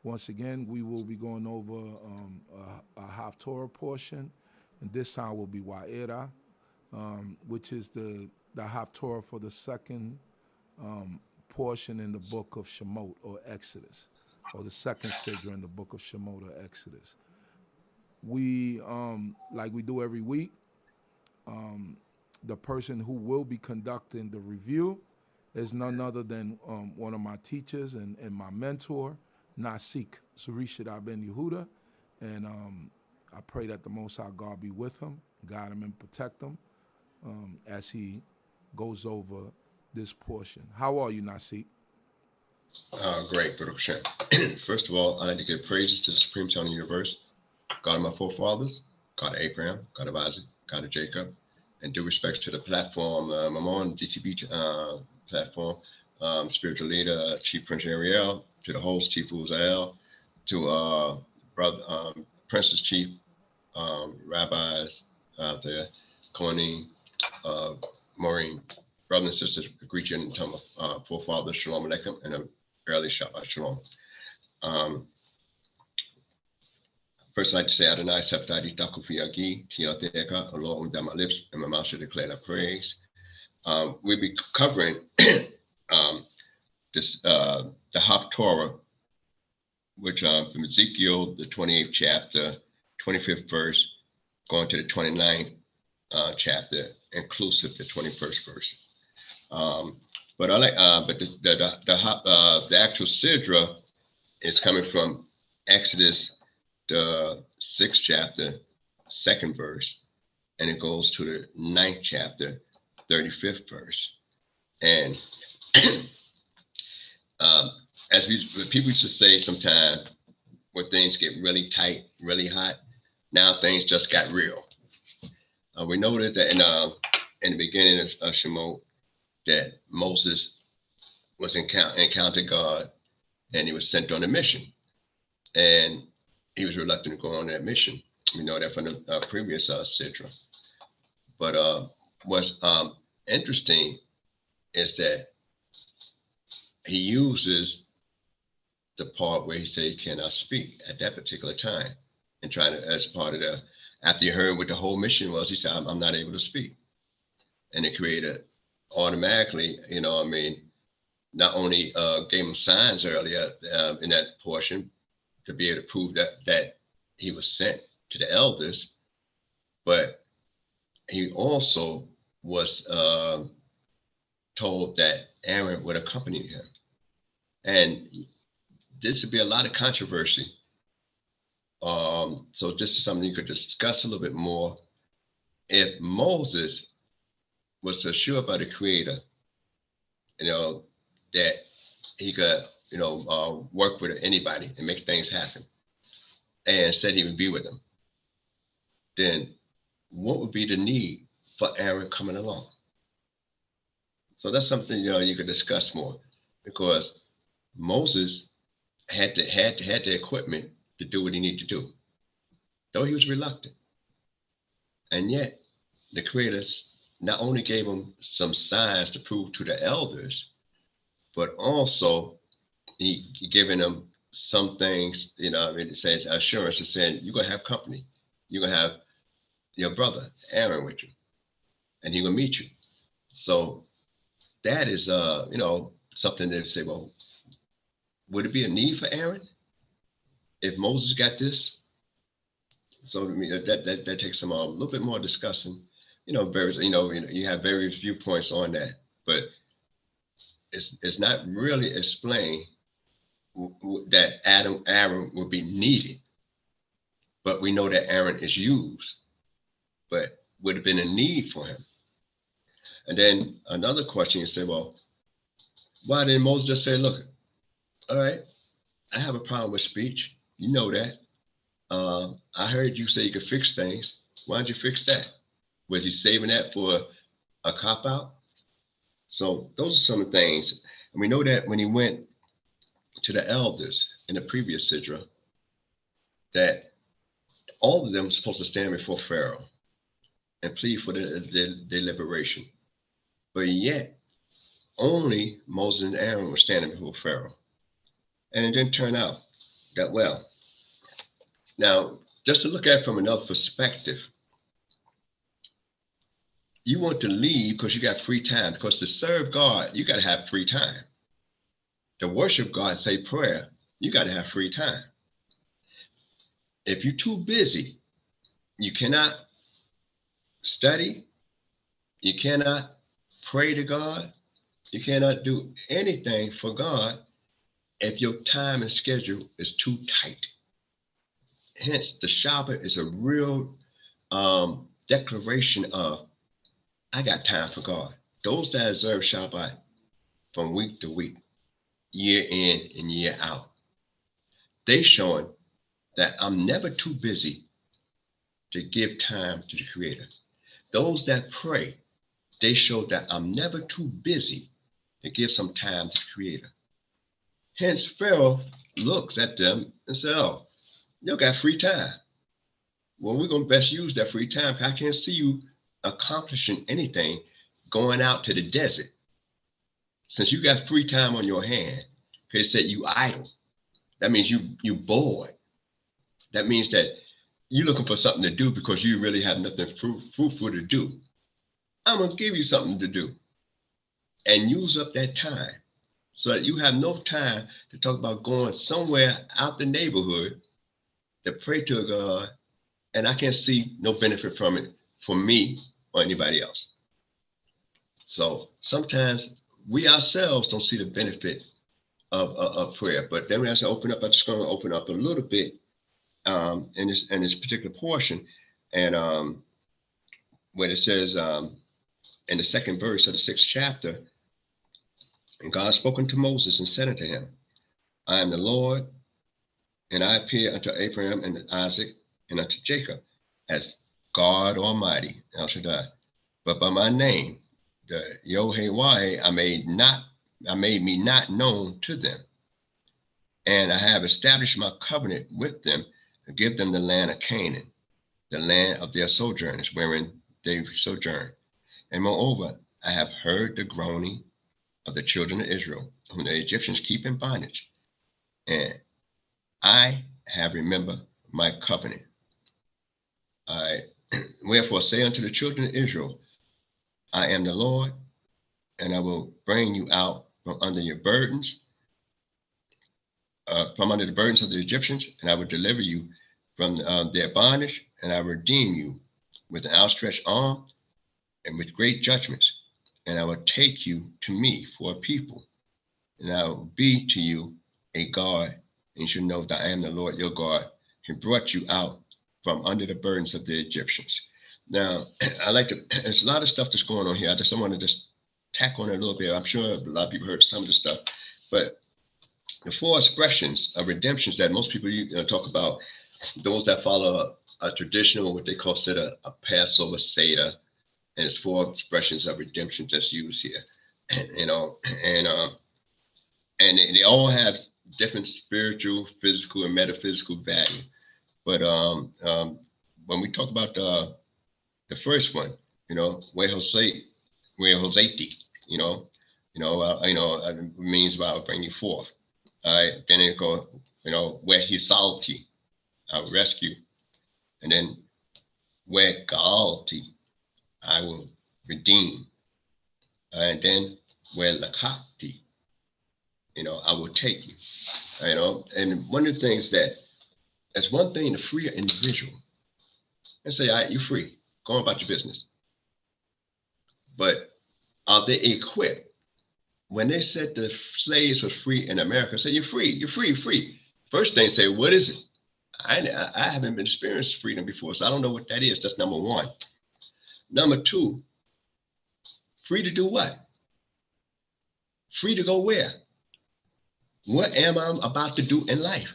Once again, we will be going over a Haftarah portion, and this time will be YAH, which is the Haftarah for the second portion in the book of Shemot or Exodus, or the second Sidra in the book of Shemot or Exodus. We, like we do every week, the person who will be conducting the review is none other than one of my teachers and my mentor, Nasik, Zurishaddai Yehudah, and I pray that the Most High God be with him, guide him and protect him as he goes over this portion. How are you, Nasik? Great, Baruch Hashem. First of all, I'd like to give praises to the Supreme Son of the Universe, God of my forefathers, God of Abraham, God of Isaac, God of Jacob, and due respects to the platform I'm on, D.C.B platform, spiritual leader, Chief Prince Ariel, to the host, Chief Uzael, to brother Princess Chief, rabbis out there, Kohanim, Maureen, brothers and sisters, greet you in the term of forefathers, Shalom Aleichem, and a early Shabbat Shalom. First, I'd like to say Adonai Septadi Taku Fiyagi, Tiateka, the Lord with my lips, and my mouth should declare that praise. We'll be covering this the Haftarah, which from Ezekiel, the 28th chapter, 25th verse, going to the 29th chapter, inclusive the 21st verse. But I like, but the actual Sidra is coming from Exodus, the 6th chapter, 2nd verse, and it goes to the 9th chapter, 35th verse. And as people used to say sometimes, when things get really tight, really hot, now things just got real. We know that in the beginning of Shemot, that Moses was encountered God, and he was sent on a mission, and he was reluctant to go on that mission. We know that from the previous Sidra. But what's interesting is that he uses the part where he said he cannot speak at that particular time, and trying to, as part of the, after he heard what the whole mission was, he said, I'm not able to speak. And it created automatically, not only gave him signs earlier in that portion to be able to prove that he was sent to the elders, but he also was told that Aaron would accompany him. And this would be a lot of controversy. So this is something you could discuss a little bit more. If Moses was assured by the Creator, that he could, work with anybody and make things happen, and said he would be with them, then what would be the need for Aaron coming along? So that's something, you could discuss more, because Moses had the equipment to do what he needed to do, though he was reluctant. And yet the Creator not only gave him some signs to prove to the elders, but also he given him some things, it says assurance, and saying, you're going to have company. You're going to have your brother Aaron with you, and he will meet you. So that is, something they say, well, would it be a need for Aaron if Moses got this? So that takes some a little bit more discussing. You have various viewpoints on that, but it's not really explained that Aaron will be needed. But we know that Aaron is used, but would have been a need for him. And then another question, you say, well, why didn't Moses just say, look, all right, I have a problem with speech. You know that. I heard you say you could fix things. Why don't you fix that? Was he saving that for a cop-out? So those are some of the things. And we know that when he went to the elders in the previous Sidra, that all of them were supposed to stand before Pharaoh and plead for their liberation. But yet, only Moses and Aaron were standing before Pharaoh. And it didn't turn out that well. Now, just to look at it from another perspective, you want to leave because you got free time, because to serve God, you got to have free time. To worship God, say prayer, you got to have free time. If you're too busy, you cannot study, you cannot pray to God, you cannot do anything for God if your time and schedule is too tight. Hence, the Shabbat is a real declaration of, I got time for God. Those that observe Shabbat from week to week, year in and year out, they showing that I'm never too busy to give time to the Creator. Those that pray, they show that I'm never too busy to give some time to the Creator. Hence, Pharaoh looks at them and says, oh, you got free time. Well, we're going to best use that free time. I can't see you accomplishing anything going out to the desert. Since you got free time on your hand, he said you idle. That means you bored. That means that you're looking for something to do because you really have nothing fruitful to do. I'm going to give you something to do and use up that time so that you have no time to talk about going somewhere out the neighborhood to pray to God, and I can't see no benefit from it for me or anybody else. So sometimes we ourselves don't see the benefit of prayer. But then as I open up, I'm just going to open up a little bit in this particular portion, and when it says in the second verse of the 6th chapter, and God spoken to Moses and said unto him, I am the Lord, and I appear unto Abraham and Isaac and unto Jacob as God Almighty, El Shaddai. But by my name, the YAH, I made me not known to them. And I have established my covenant with them to give them the land of Canaan, the land of their sojourners, wherein they sojourn. And moreover, I have heard the groaning of the children of Israel, whom the Egyptians keep in bondage. And I have remembered my covenant. Wherefore say unto the children of Israel, I am the Lord, and I will bring you out from under your burdens, from under the burdens of the Egyptians, and I will deliver you from their bondage, and I will redeem you with an outstretched arm and with great judgments. And I will take you to me for a people, and I will be to you a God, and you should know that I am the Lord your God, who brought you out from under the burdens of the Egyptians. Now, there's a lot of stuff that's going on here. I just want to just tack on it a little bit. I'm sure a lot of people heard some of the stuff, but the 4 expressions of redemptions that most people talk about, those that follow a traditional, what they consider a Passover Seder, and it's 4 expressions of redemption that's used here, and they all have different spiritual, physical, and metaphysical value. But when we talk about the first one, where Hosea, means I'll bring you forth. All right, then it go, where he's salty, I'll rescue, and then where Gaalti, I will redeem, and then where Lakati, I will take you, and one of the things it's one thing to free an individual and say, all right, you're free, go about your business. But are they equipped? When they said the slaves were free in America, say, you're free, you're free, free. First thing, say, what is it? I haven't been experienced freedom before, so I don't know what that is. That's number 1. Number 2, free to do what? Free to go where? What am I about to do in life?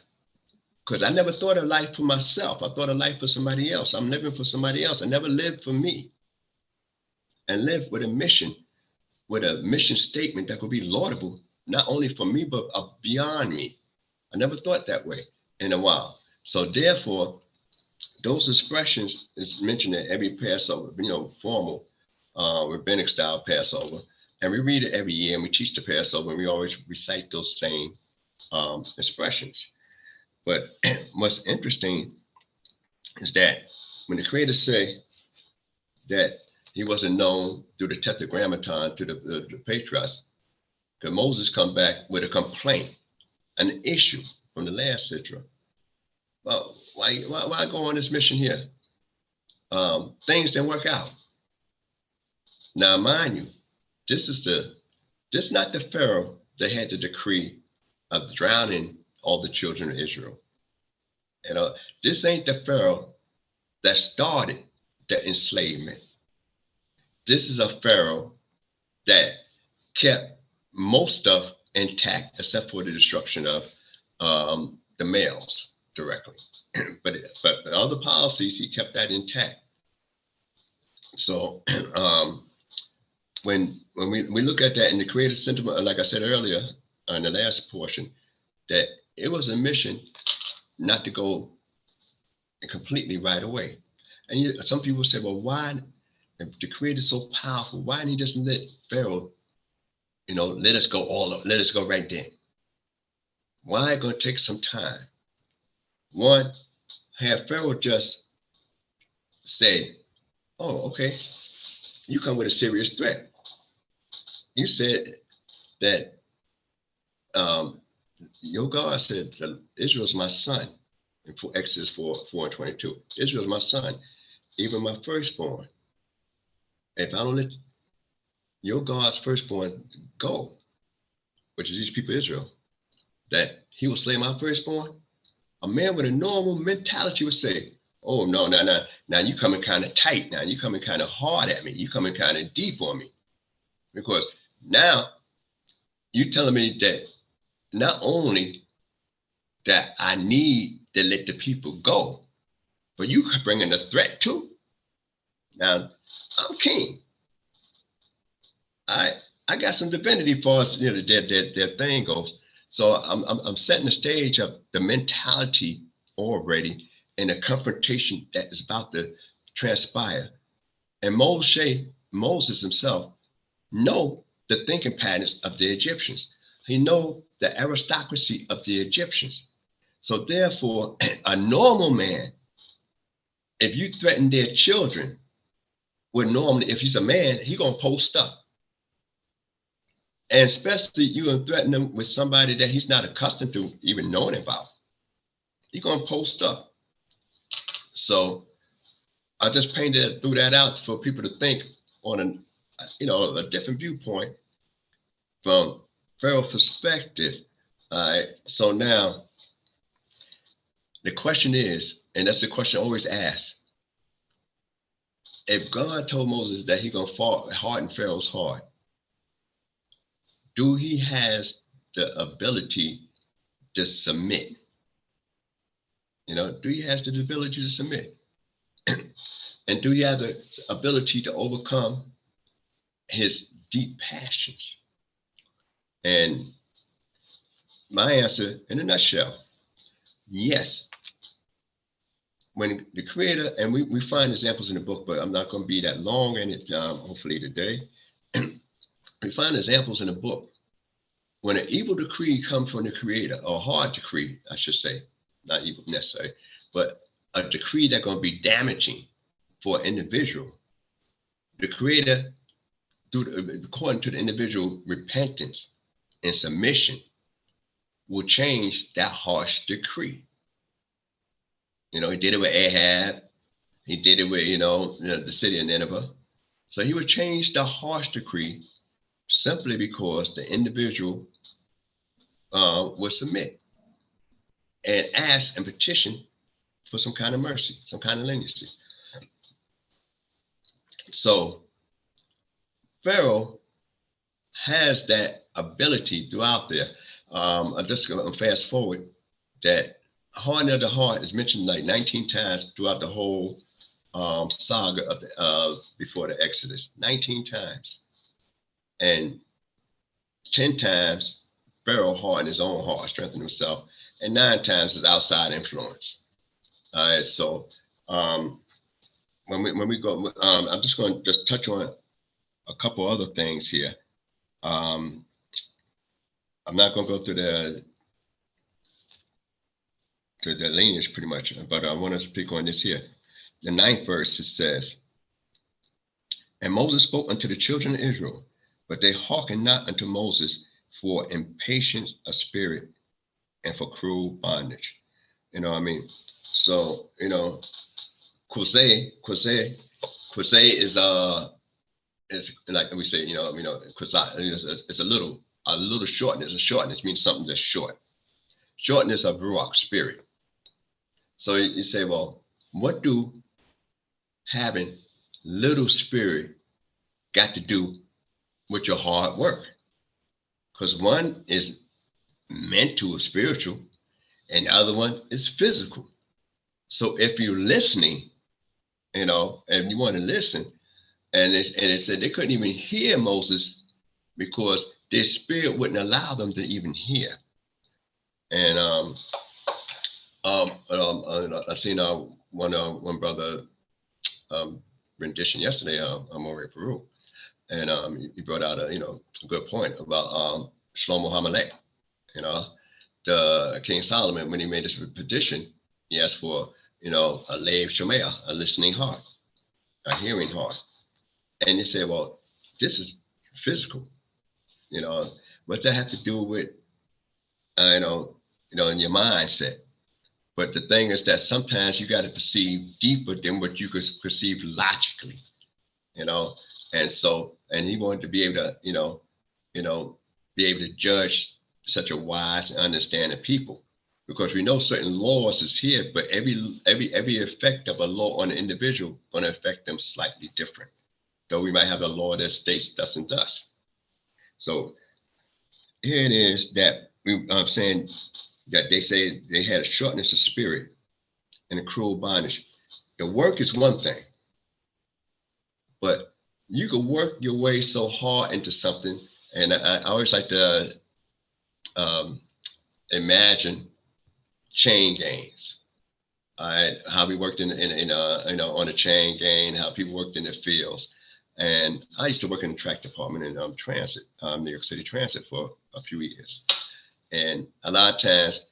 Because I never thought of life for myself. I thought of life for somebody else. I'm living for somebody else. I never lived for me. And live with a mission statement that could be laudable, not only for me, but beyond me. I never thought that way in a while. So therefore, those expressions is mentioned at every Passover, formal rabbinic style Passover. And we read it every year, and we teach the Passover, and we always recite those same expressions. But what's interesting is that when the Creator say that he wasn't known through the Tetragrammaton to the patriarchs, because Moses come back with a complaint, an issue from the last century. Well, why go on this mission here? Things didn't work out. Now, mind you, this is not the Pharaoh that had the decree of drowning all the children of Israel. You know, this ain't the Pharaoh that started the enslavement. This is a Pharaoh that kept most stuff intact, except for the destruction of the males directly. but the other policies, he kept that intact. So when we look at that in the creative sentiment, like I said earlier in the last portion, that it was a mission not to go completely right away. And some people say, well, why, if the Creator is so powerful, why didn't he just let Pharaoh, let us go right then? Why it gonna take some time? One, have Pharaoh just say, oh, okay, you come with a serious threat. You said that your God said that Israel's my son in Exodus 4:22. Israel's my son, even my firstborn. If I don't let your God's firstborn go, which is these people of Israel, that he will slay my firstborn, a man with a normal mentality would say, oh, no, now you coming kind of tight. Now you coming kind of hard at me. You coming kind of deep on me. Because now you telling me that not only that I need to let the people go, but you bringing a threat too. Now, I'm king. I got some divinity for us, their thing goes. So I'm setting the stage of the mentality already and a confrontation that is about to transpire. And Moses himself know the thinking patterns of the Egyptians. He know the aristocracy of the Egyptians. So therefore, a normal man, if you threaten their children, would normally, if he's a man, he gonna post up. And especially you gonna threaten him with somebody that he's not accustomed to even knowing about. You're gonna post up. So I just threw that out for people to think on a different viewpoint from Pharaoh's perspective. All right. So now the question is, and that's the question always asked, if God told Moses that he's gonna harden Pharaoh's heart, do he has the ability to submit? Do he has the ability to submit? And do he have the ability to overcome his deep passions? And my answer in a nutshell, yes. When the Creator, and we find examples in the book, but I'm not going to be that long in it, hopefully today. We find examples in the book when an evil decree comes from the Creator, or a hard decree, I should say, not evil necessarily, but a decree that's going to be damaging for an individual. The Creator, according to the individual repentance and submission, will change that harsh decree. He did it with Ahab. He did it with, the city of Nineveh. So he would change the harsh decree simply because the individual would submit and ask and petition for some kind of mercy, some kind of leniency. So Pharaoh has that ability throughout there. I'm just going to fast forward that hardening of the heart is mentioned like 19 times throughout the whole saga of before the Exodus, 19 times. And 10 times Pharaoh hardened his own heart, strengthened himself, and 9 times is outside influence. All right, so when we go, I'm just going to just touch on a couple other things here. I'm not going to go through to the lineage pretty much. But I want to speak on this here. The 9th verse, it says, and Moses spoke unto the children of Israel, but they hearkened not unto Moses for impatience of spirit and for cruel bondage. You know what I mean? So, you know, Kwase is like we say, Kwase, it's a little shortness. A shortness means something that's short. Shortness of ruach, spirit. So you say, well, what do having little spirit got to do with your hard work? Because one is mental or spiritual, and the other one is physical. So if you're listening, you know, and you want to listen, and it said they couldn't even hear Moses because their spirit wouldn't allow them to even hear. And I seen one brother rendition yesterday. I'm over in Peru, and he brought out a good point about Shlomo HaMelech. You know, the King Solomon, when he made this petition, he asked for a lev shomeah, a listening heart, a hearing heart. And you say, well, this is physical. What's that have to do with in your mindset? But the thing is that sometimes you got to perceive deeper than what you could perceive logically, and he wanted to be able to, be able to judge such a wise and understanding people, because we know certain laws is here, but every effect of a law on an individual going to affect them slightly different. Though we might have a law that states thus and thus. So here it is that I'm saying that they say they had a shortness of spirit and a cruel bondage. The work is one thing, but you can work your way so hard into something. And I always like to imagine chain gangs. How we worked on a chain gang, how people worked in the fields. And I used to work in the track department in transit, New York City Transit, for a few years. And a lot of times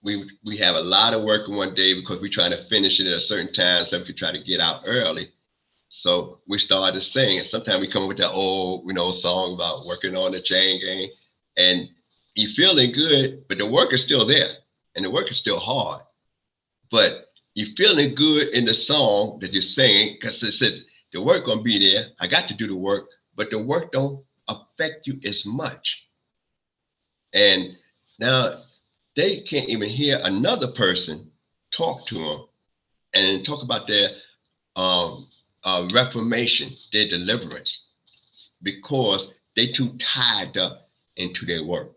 we have a lot of work in one day because we're trying to finish it at a certain time so we could try to get out early. So we started to sing, and sometimes we come up with that old, song about working on the chain gang, and you're feeling good, but the work is still there, and the work is still hard. But you're feeling good in the song that you're singing because it said the work gonna be there. I got to do the work, but the work don't affect you as much. And now they can't even hear another person talk to them and talk about their reformation, their deliverance, because they too tied up into their work.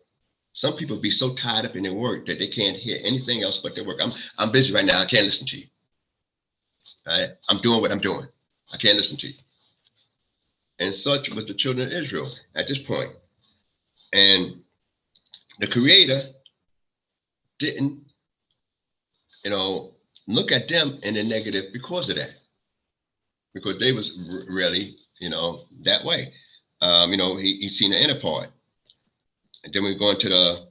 Some people be so tied up in their work that they can't hear anything else but their work. I'm busy right now. I can't listen to you. All right? I'm doing what I'm doing. I can't listen to you. And such was the children of Israel at this point. And the Creator didn't, look at them in a negative because of that. Because they was really, that way. He's seen the inner part. And then we go into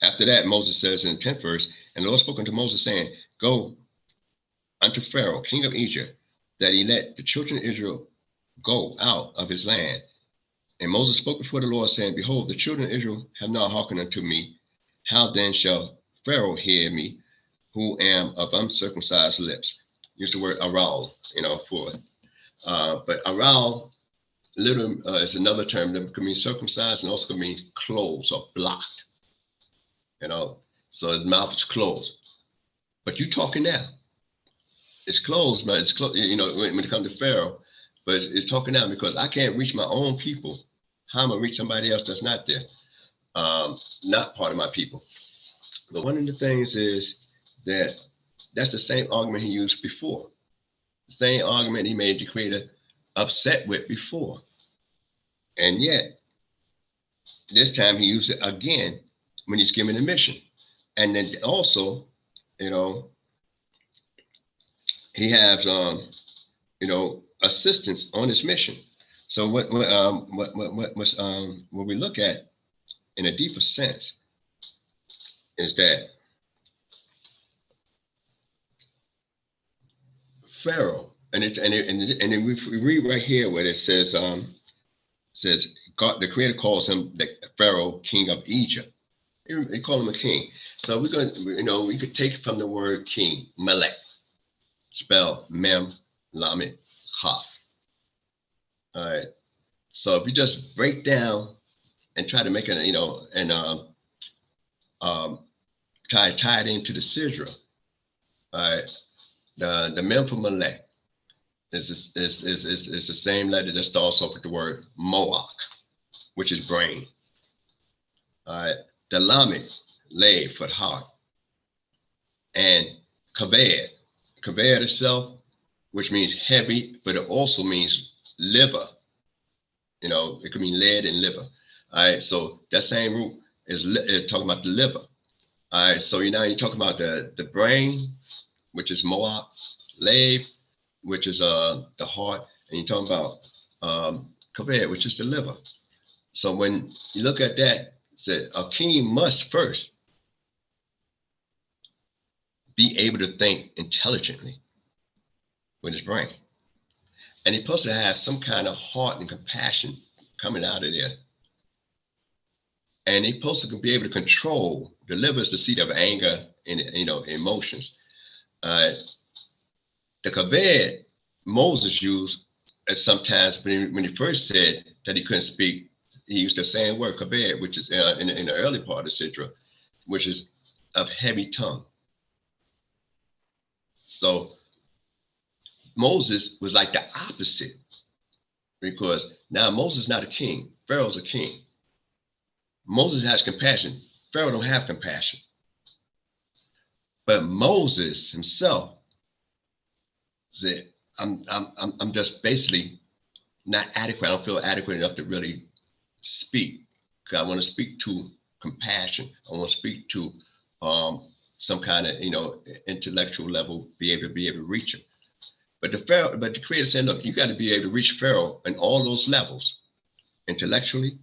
after that, Moses says in the 10th verse, and the Lord spoke unto Moses, saying, go unto Pharaoh, king of Egypt, that he let the children of Israel go out of his land. And Moses spoke before the Lord, saying, behold, the children of Israel have not hearkened unto me. How then shall Pharaoh hear me, who am of uncircumcised lips? Use the word aral, for it. But aral, is another term that can mean circumcised and also can mean closed or blocked. So his mouth is closed. But you talking now. It's closed, but it's closed, when it comes to Pharaoh. But it's talking now because I can't reach my own people. How am I reach somebody else that's not there? Not part of my people. But one of the things is that's the same argument he used before. The same argument he made the Creator upset with before. And yet, this time he used it again when he's given a mission. And then also, he has, assistance on his mission. So what we look at in a deeper sense is that Pharaoh, and then we read right here where it says God, the Creator calls him the Pharaoh, king of Egypt. They call him a king. So we're going to, we could take from the word king, Melech, spelled Mem, Lamed, Chaf. All right. So if you just break down and try to make it, tie it into the Sidra, all right, the Mem for Melech is the same letter that starts off with the word Moach, which is brain. All right, the Lamed, lay for heart, and Kaved itself, which means heavy, but it also means liver. It could mean lead and liver. All right, so that same root is talking about the liver. All right, so you're talking about the brain, which is Moab, Lave, which is the heart, and you're talking about Kaved, which is the liver. So when you look at that, said a king must first be able to think intelligently with his brain. And he's supposed to have some kind of heart and compassion coming out of there. And he's supposed to be able to control, the liver is the seat of anger and emotions. The Kaved Moses used sometimes when he first said that he couldn't speak, he used the same word Kaved, which is in the early part of the Sidra, which is of heavy tongue. So Moses was like the opposite, because now Moses is not a king, Pharaoh's a king. Moses has compassion, Pharaoh don't have compassion. But Moses himself said, I'm just basically not adequate. I don't feel adequate enough to really speak, because I want to speak to compassion. I want to speak to some kind of intellectual level, be able to reach him. But the Creator said, look, you got to be able to reach Pharaoh in all those levels, intellectually,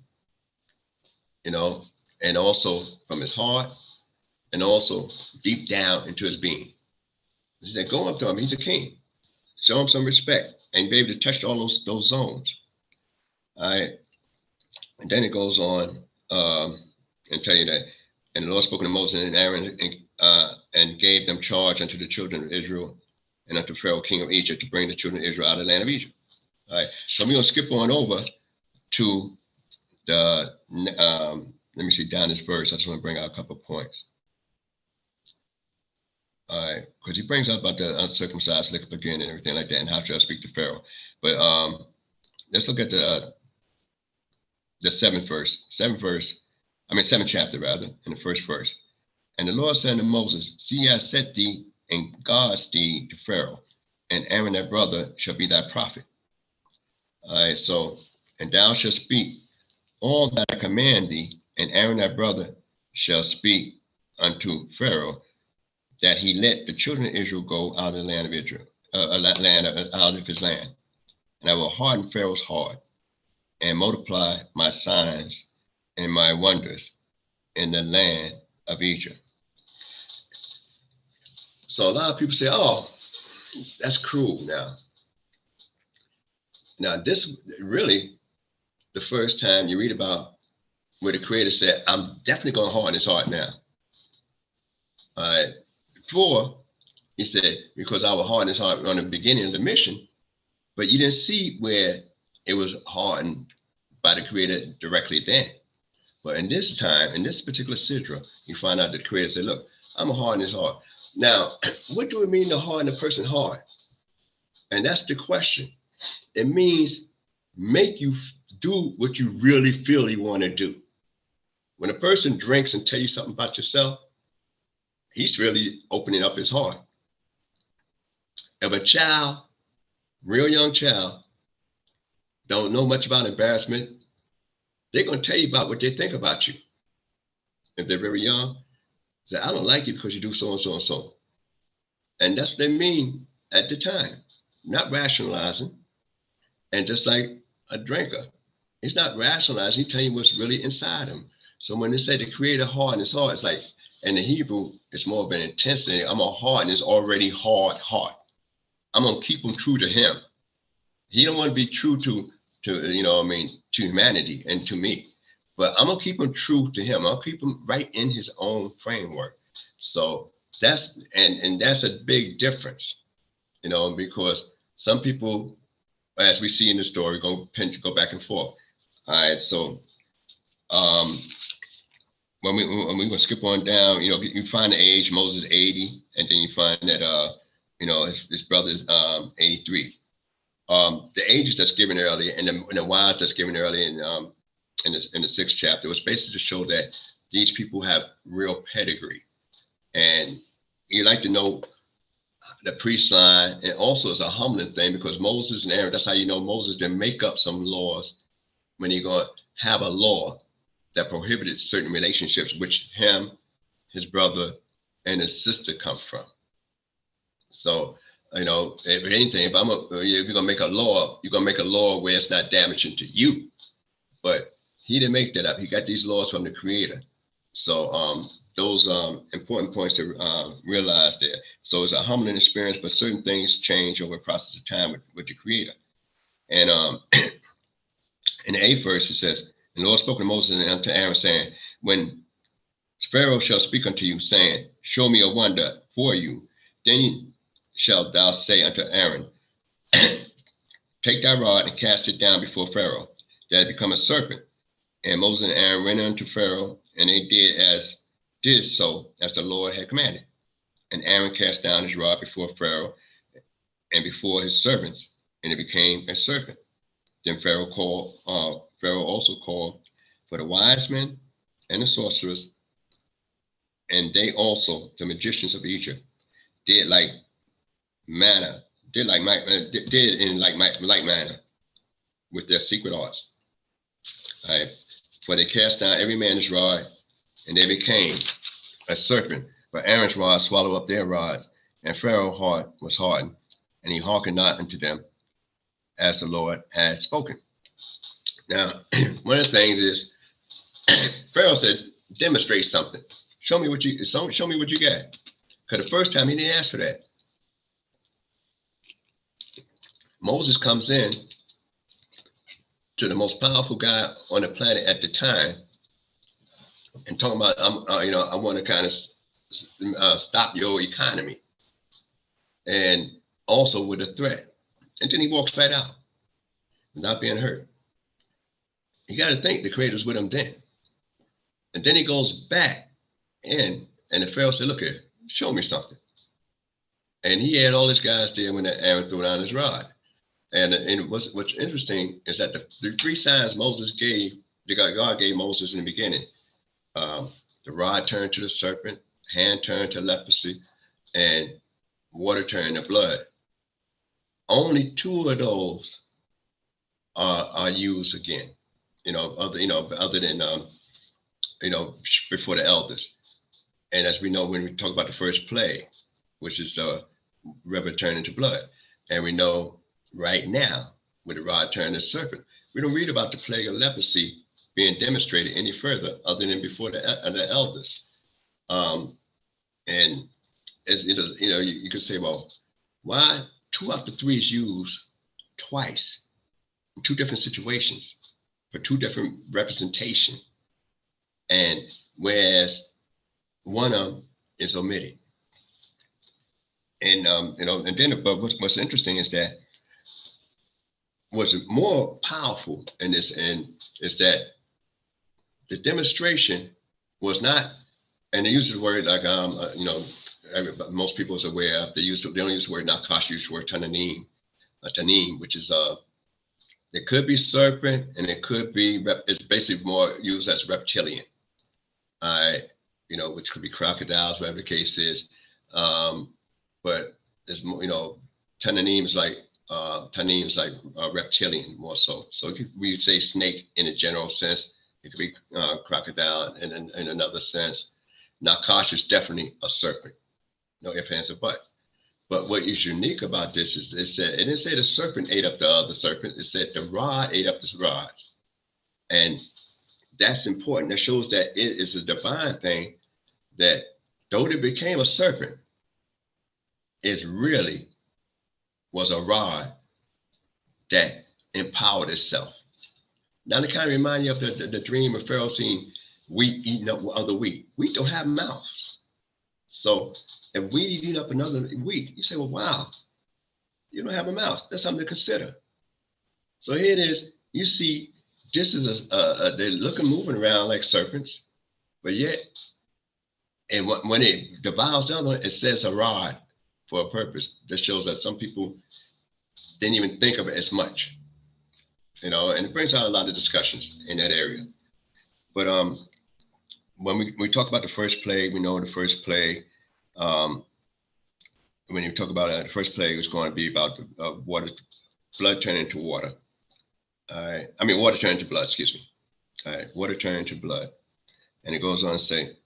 and also from his heart, and also deep down into his being. He said, go up to him. He's a king. Show him some respect and be able to touch all those zones. All right. And then it goes on and tell you that, and the Lord spoke to Moses and Aaron and gave them charge unto the children of Israel and unto Pharaoh, king of Egypt, to bring the children of Israel out of the land of Egypt. All right. So we're going to skip on over to the, let me see down this verse. I just want to bring out a couple of points. All right, because he brings up about the uncircumcised lick up again and everything like that, and how should I speak to Pharaoh. But let's look at the seventh chapter rather, in the first verse. And the Lord said to Moses, see, I set thee in God's stead to Pharaoh, and Aaron thy brother shall be thy prophet. All right, so, and thou shalt speak all that I command thee, and Aaron thy brother shall speak unto Pharaoh, that he let the children of Israel go out of the land of Israel, out of his land. And I will harden Pharaoh's heart and multiply my signs and my wonders in the land of Egypt. So a lot of people say, oh, that's cruel now. Now, this really the first time you read about where the Creator said, I'm definitely going to harden his heart now. All right. Before, he said, because I will harden his heart on the beginning of the mission, but you didn't see where it was hardened by the Creator directly then. But in this time, in this particular Sidra, you find out that the Creator said, look, I'm going to harden his heart. Now, what do it mean to harden a person's heart? And that's the question. It means make you do what you really feel you want to do. When a person drinks and tell you something about yourself, he's really opening up his heart. If a child, real young child, don't know much about embarrassment, they're going to tell you about what they think about you. If they're very young, say, I don't like you because you do so and so and so. And that's what they mean at the time, not rationalizing. And just like a drinker, he's not rationalizing, he's telling you what's really inside him. So when they say the Creator harden his heart, it's like, in the Hebrew, it's more of an intensity. I'm a harden is already hard heart. I'm gonna keep him true to him. He don't want to be true to to humanity and to me, but I'm gonna keep him true to him. I'll keep him right in his own framework. So that's and that's a big difference, because some people, as we see in the story, go back and forth. All right, so when we're gonna skip on down, you find the age, Moses 80, and then you find that his brother's 83. The ages that's given earlier and the wives that's given earlier in the 6th chapter was basically to show that these people have real pedigree, and you like to know the priest line, and also it's a humbling thing because Moses and Aaron, that's how Moses didn't make up some laws when you're going to have a law that prohibited certain relationships, which him, his brother, and his sister come from. So, if anything, if you're gonna make a law, you're gonna make a law where it's not damaging to you. But he didn't make that up. He got these laws from the Creator. So those important points to realize there. So it's a humbling experience, but certain things change over a process of time with the Creator. And in the 8th verse, it says, "And the Lord spoke to Moses and unto Aaron, saying, When Pharaoh shall speak unto you, saying, Show me a wonder for you, then shalt thou say unto Aaron, Take thy rod and cast it down before Pharaoh, that it become a serpent. And Moses and Aaron went unto Pharaoh, and they did so as the Lord had commanded. And Aaron cast down his rod before Pharaoh and before his servants, and it became a serpent. Then Pharaoh also called for the wise men and the sorcerers, and they also, the magicians of Egypt, did in like manner with their secret arts. All right. For they cast down every man his rod, and they became a serpent. But Aaron's rod swallowed up their rods, and Pharaoh's heart was hardened, and he hearkened not unto them, as the Lord had spoken." Now, one of the things is Pharaoh said, "Demonstrate something. Show me what you got." Because the first time he didn't ask for that. Moses comes in to the most powerful guy on the planet at the time and talking about, I want to kind of stop your economy, and also with a threat. And then he walks right out without being hurt. You got to think the Creator's with him then. And then he goes back in, and the Pharaoh said, "Look here, show me something." And he had all his guys there when Aaron threw down his rod. And what's interesting is that the 3 signs Moses gave, God gave Moses in the beginning, the rod turned to the serpent, hand turned to leprosy, and water turned to blood. Only 2 of those are used again, other than before the elders. And as we know, when we talk about the first plague, which is the river turning to blood, and we know right now with the rod turned to serpent, we don't read about the plague of leprosy being demonstrated any further other than before the elders. And as you could say, well, why 2 out of 3 is used twice in 2 different situations for 2 different representations, and whereas one of them is omitted. And but what's interesting is that what's more powerful in this end is that the demonstration was not, and they use the word like most people is aware of. They don't use the word nakash, use the word tanim, which is it could be serpent, and it could be it's basically more used as reptilian. Which could be crocodiles, whatever the case is. But it's tanim is like reptilian more so. So we would say snake in a general sense. It could be crocodile in another sense. Nakash is definitely a serpent. No ifs, ands, or buts. But what is unique about this is it didn't say the serpent ate up the other serpent. It said the rod ate up the rods. And that's important. That shows that it is a divine thing, that though it became a serpent, it really was a rod that empowered itself. Now, to kind of remind you of the dream of Pharaoh seeing wheat eating up other wheat. Wheat don't have mouths. So if wheat eating up another wheat, you say, well, wow, you don't have a mouth. That's something to consider. So here it is. You see, this is they're moving around like serpents, but yet, and when it devours the other one, it says a rod for a purpose. That shows that some people didn't even think of it as much, and it brings out a lot of discussions in that area. But when we talk about the first plague, we know the first plague, when you talk about the first plague, is going to be about water, blood turning into water. Water turning into blood, excuse me. All right, water turning into blood. And it goes on to say,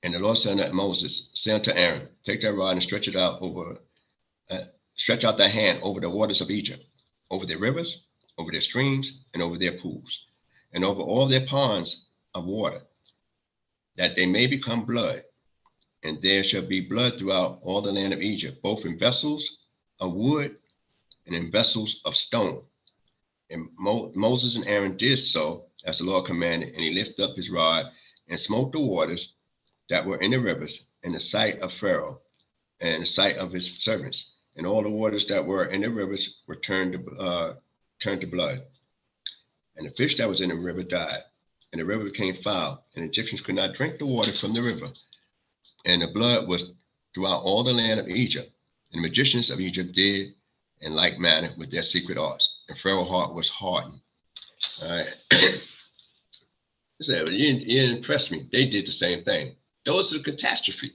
and the Lord said unto Moses, say unto Aaron, take that rod and stretch it out stretch out thy hand over the waters of Egypt, over their rivers, over their streams, and over their pools, and over all their ponds of water, that they may become blood. And there shall be blood throughout all the land of Egypt, both in vessels of wood and in vessels of stone. And Moses and Aaron did so as the Lord commanded, and he lifted up his rod and smote the waters that were in the rivers in the sight of Pharaoh and in the sight of his servants. And all the waters that were in the rivers were turned to blood. And the fish that was in the river died, and the river became foul, and the Egyptians could not drink the water from the river. And the blood was throughout all the land of Egypt. And the magicians of Egypt did in like manner with their secret arts. And Pharaoh's heart was hardened. All right. He said, well, you didn't impress me. They did the same thing. Those are the catastrophe,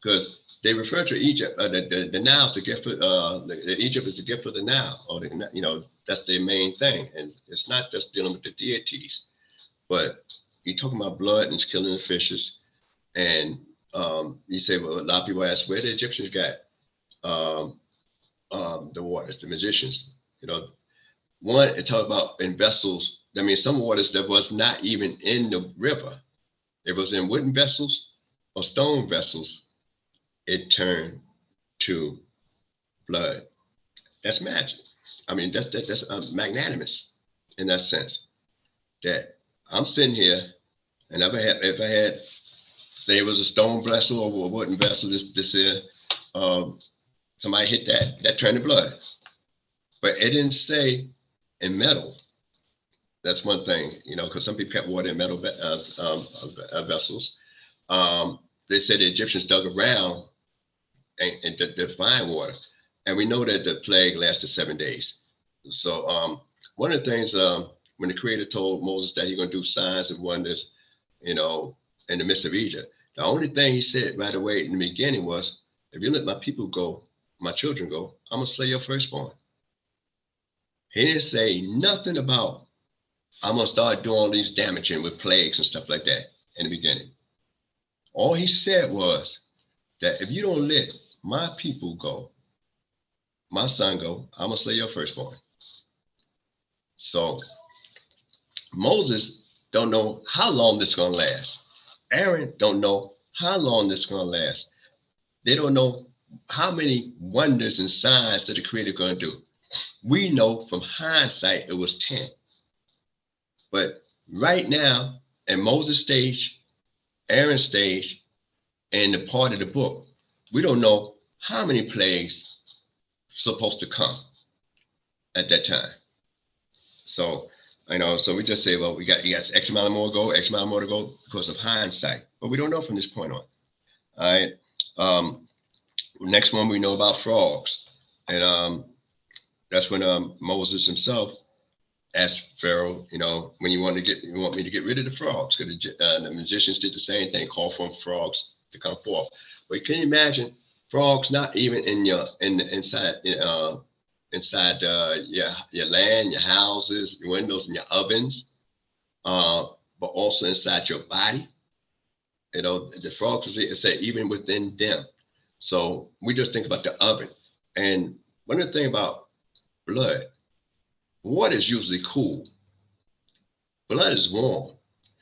because they refer to Egypt, the Nile is the gift of, Egypt is the gift of the Nile, or that's their main thing. And it's not just dealing with the deities, but you're talking about blood and it's killing the fishes. And you say, well, a lot of people ask, where the Egyptians got the waters, the magicians? One, it talks about in vessels. I mean, some waters that was not even in the river. It was in wooden vessels or stone vessels. It turned to blood. That's magic. I mean, that's magnanimous in that sense. That I'm sitting here, and if I had, say it was a stone vessel or a wooden vessel, somebody hit that turned to blood. But it didn't say in metal. That's one thing, because some people kept water in metal vessels. They said the Egyptians dug around and to find water. And we know that the plague lasted 7 days. So one of the things, when the Creator told Moses that he's going to do signs and wonders, in the midst of Egypt, the only thing he said right away in the beginning was, if you let my people go, my children go, I'm going to slay your firstborn. He didn't say nothing about, I'm going to start doing all these damaging with plagues and stuff like that in the beginning. All he said was that if you don't let my people go, my son go, I'm going to slay your firstborn. So Moses don't know how long this is going to last. Aaron don't know how long this is going to last. They don't know how many wonders and signs that the Creator is going to do. We know from hindsight it was 10. But right now, in Moses' stage, Aaron's stage, and the part of the book, we don't know how many plagues supposed to come at that time. So, so we just say, well, you got X amount more to go because of hindsight. But we don't know from this point on. All right. Next one, we know about frogs. And that's when Moses himself asked Pharaoh, when you want me to get rid of the frogs? Because the magicians did the same thing, call for frogs to come forth. But can you imagine frogs not even inside your land, your houses, your windows, and your ovens, but also inside your body? The frogs, say even within them. So we just think about the oven. And one of the things about blood, water is usually cool. Blood is warm.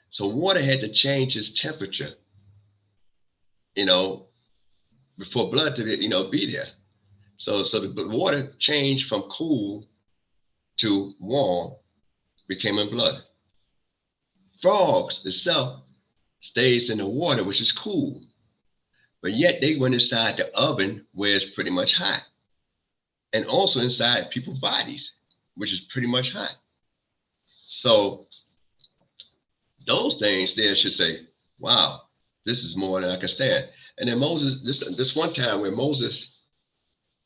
So water had to change its temperature, before blood to be there. So the water changed from cool to warm, became in blood. Frogs itself stays in the water, which is cool, but yet they went inside the oven where it's pretty much hot, and also inside people's bodies, which is pretty much hot. So those things there should say, wow, this is more than I can stand. And then Moses, this one time where Moses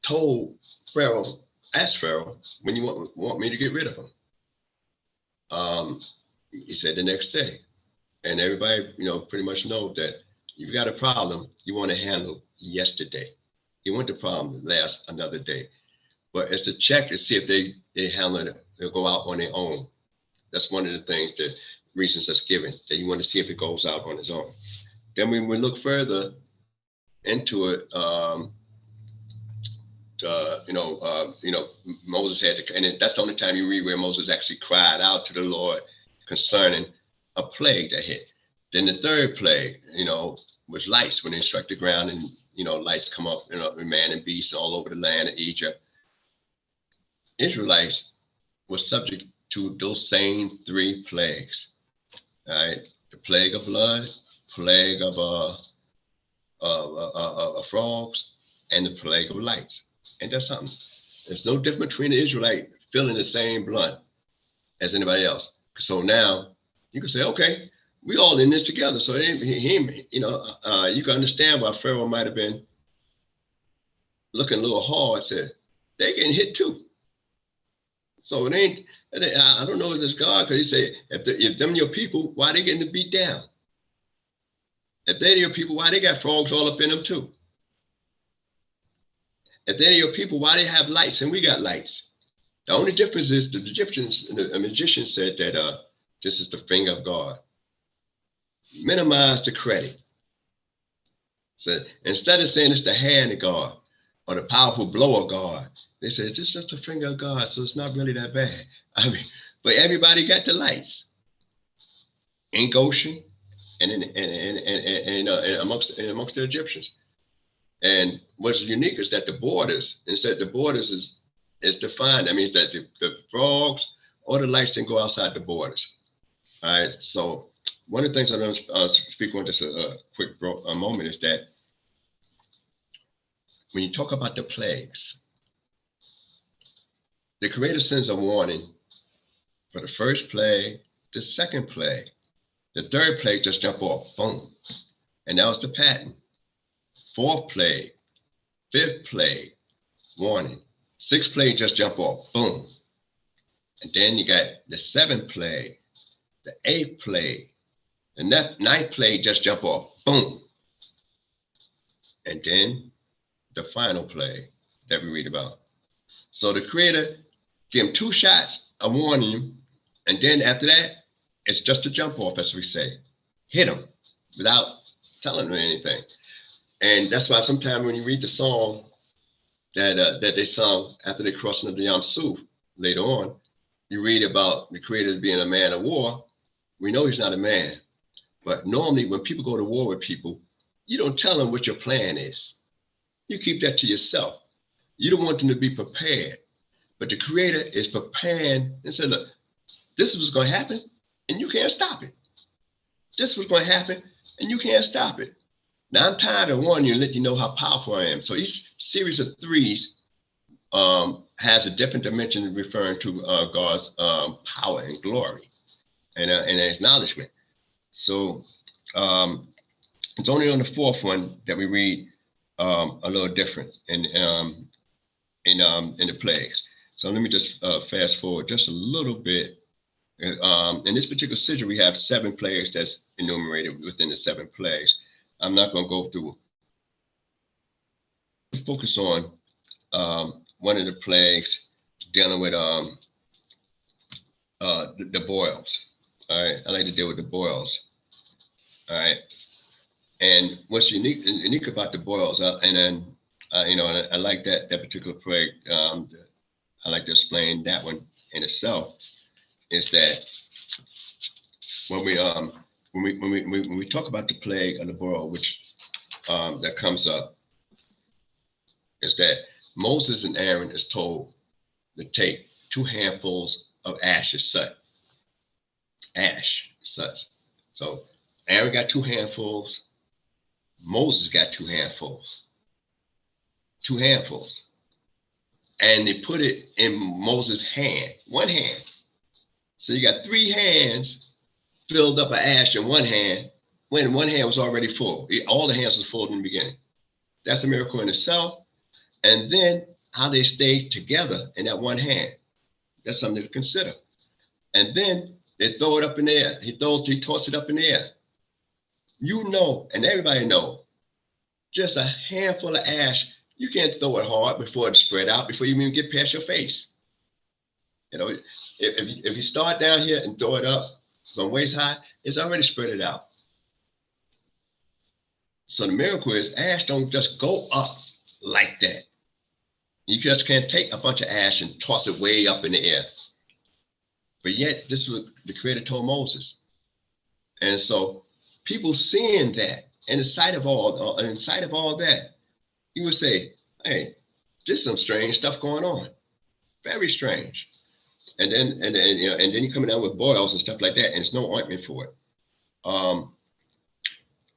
told Pharaoh, asked Pharaoh, when you want me to get rid of him? He said the next day. And everybody, pretty much know that you've got a problem you want to handle yesterday. You want the problem to last another day. But it's to check to see if they handle it, they'll go out on their own. That's one of the things that reasons that's given, that you want to see if it goes out on its own. Then when we look further into it, Moses had to, and that's the only time you read where Moses actually cried out to the Lord concerning a plague that hit. Then the third plague, was lice, when they struck the ground and, lice come up, man and beast all over the land of Egypt. Israelites were subject to those same three plagues, all right? The plague of blood, plague of frogs, and the plague of lice. And that's something. There's no difference between the Israelite feeling the same blood as anybody else. So now you can say, okay, we all in this together. So you can understand why Pharaoh might have been looking a little hard, said, they're getting hit too. So it ain't, I don't know if it's God, because he said, if them your people, why they getting beat down? If they're your people, why they got frogs all up in them too? If they're your people, why they have lights and we got lights? The only difference is the Egyptians, the magician said that this is the finger of God. Minimize the credit. So instead of saying it's the hand of God or the powerful blow of God, they said it's just the finger of God, so it's not really that bad. I mean, but everybody got the lights in Goshen and amongst the Egyptians. And what's unique is that the borders, instead the borders is defined. That means that the frogs or the lights didn't go outside the borders. All right. So one of the things I'm going to speak on just a quick moment is that when you talk about the plagues, the Creator sends a warning for the first plague, the second plague, the third plague just jump off, boom. And that was the pattern. Fourth plague, fifth plague, warning. Sixth plague just jump off, boom. And then you got the seventh plague, the eighth plague, the ninth plague just jump off, boom. And then the final plague that we read about. So the Creator give him 2 shots, I warn you, and then after that, it's just a jump off, as we say. Hit him without telling him anything. And that's why sometimes when you read the song that they sung after they crossed into the Yam Suf later on, you read about the Creator being a man of war. We know he's not a man, but normally when people go to war with people, you don't tell them what your plan is. You keep that to yourself. You don't want them to be prepared, but the Creator is preparing and said, look, this is what's going to happen and you can't stop it. This is what's going to happen and you can't stop it. Now I'm tired of warning you and let you know how powerful I am. So each series of 3s has a different dimension referring to God's power and glory and acknowledgement. So it's only on the 4th one that we read a little different in the plagues. So let me just fast forward just a little bit. In this particular sigil, we have 7 plagues that's enumerated within the 7 plagues. I'm not going to go through. Focus on one of the plagues dealing with the boils. All right, I like to deal with the boils. All right, and what's unique about the boils, and then I like that particular plague. I like to explain that one in itself. Is that when we talk about the plague of the boil, which that comes up, is that Moses and Aaron is told to take 2 handfuls of ashes, such. So Aaron got 2 handfuls. Moses got 2 handfuls. 2 handfuls. And they put it in Moses' hand, one hand. So you got 3 hands filled up of ash in one hand, when one hand was already full. All the hands was full in the beginning. That's a miracle in itself. And then how they stayed together in that one hand. That's something to consider. And then they throw it up in the air. He tosses it up in the air. You know, and everybody know, just a handful of ash, you can't throw it hard before it's spread out, before you even get past your face. You know, if you start down here and throw it up from waist high, it's already spread it out. So the miracle is ash don't just go up like that. You just can't take a bunch of ash and toss it way up in the air. But yet, this was the Creator told Moses. And so people seeing that, and in sight of all that, you would say, hey, there's some strange stuff going on. Very strange. And then you're coming down with boils and stuff like that, and there's no ointment for it.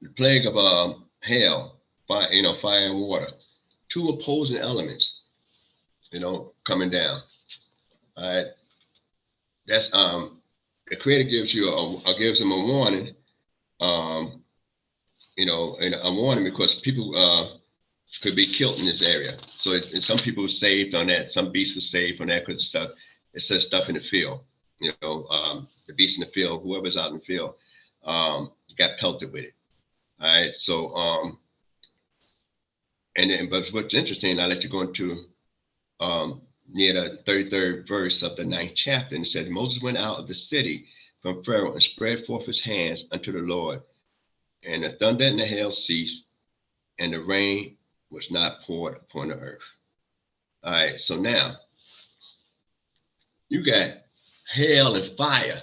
The plague of hail, fire and water, 2 opposing elements, coming down. All right. That's the Creator gives you gives them a warning, and a warning because people could be killed in this area. So some people were saved on that. Some beasts were saved on that because stuff. It says stuff in the field. The beasts in the field, whoever's out in the field, got pelted with it. All right. So but what's interesting, I like to go into near the 33rd verse of the 9th chapter, and it said, Moses went out of the city from Pharaoh and spread forth his hands unto the Lord, and the thunder and the hail ceased, and the rain was not poured upon the earth. All right, so now you got hail and fire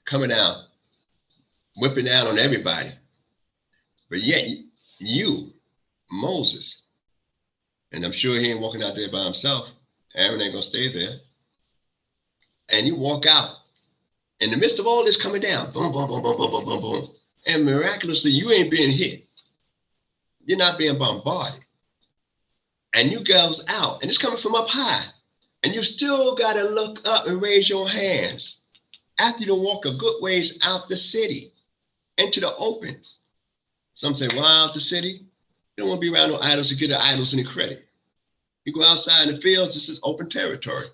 coming out, whipping down on everybody, but yet you, Moses, and I'm sure he ain't walking out there by himself. Aaron ain't gonna stay there. And you walk out in the midst of all this coming down, boom, boom, boom, boom, boom, boom, boom, boom. And miraculously, you ain't being hit. You're not being bombarded. And you goes out, and it's coming from up high. And you still gotta look up and raise your hands after you walk a good ways out the city into the open. Some say, why out the city? You don't want to be around no idols to get the idols any credit. You go outside in the fields, this is open territory.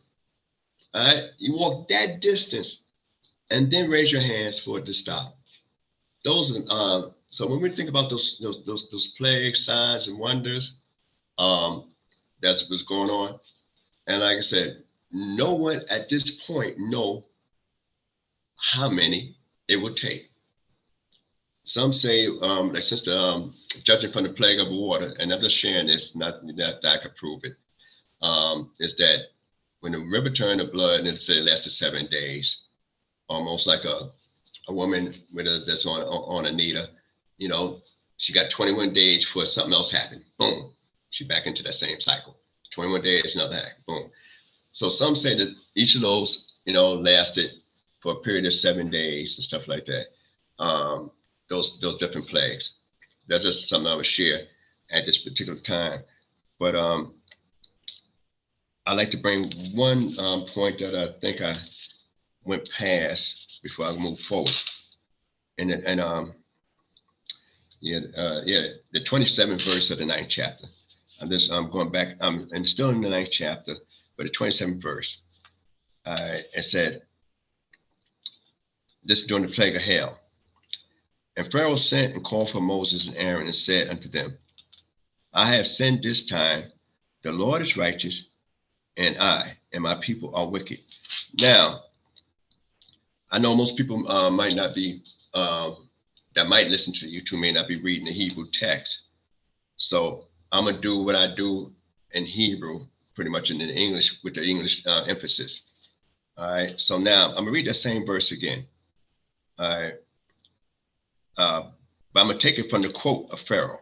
All right, you walk that distance and then raise your hands for it to stop. Those are, so when we think about those plagues, signs, and wonders, that's what's going on. And like I said, no one at this point know how many it would take. Some say, like since the judging from the plague of water, and I'm just sharing this, not that I could prove it, is that when the river turned to blood, and it said it lasted 7 days, almost like a woman that's on Anita, she got 21 days before something else happened. Boom, she back into that same cycle. 21 days, another act, boom. So some say that each of those, lasted for a period of 7 days and stuff like that. Those different plagues. That's just something I would share at this particular time. But I'd like to bring one point that I think I went past before I move forward. And the 27th verse of the 9th chapter. I'm going back, and still in the 9th chapter, but the 27th verse. It said, this is during the plague of hail. And Pharaoh sent and called for Moses and Aaron and said unto them, I have sinned this time. The Lord is righteous, and I and my people are wicked. Now, I know most people might not be, that might listen to YouTube may not be reading the Hebrew text. So I'm going to do what I do in Hebrew, pretty much in English, with the English emphasis. All right, so now I'm going to read that same verse again. All right. But I'm going to take it from the quote of Pharaoh.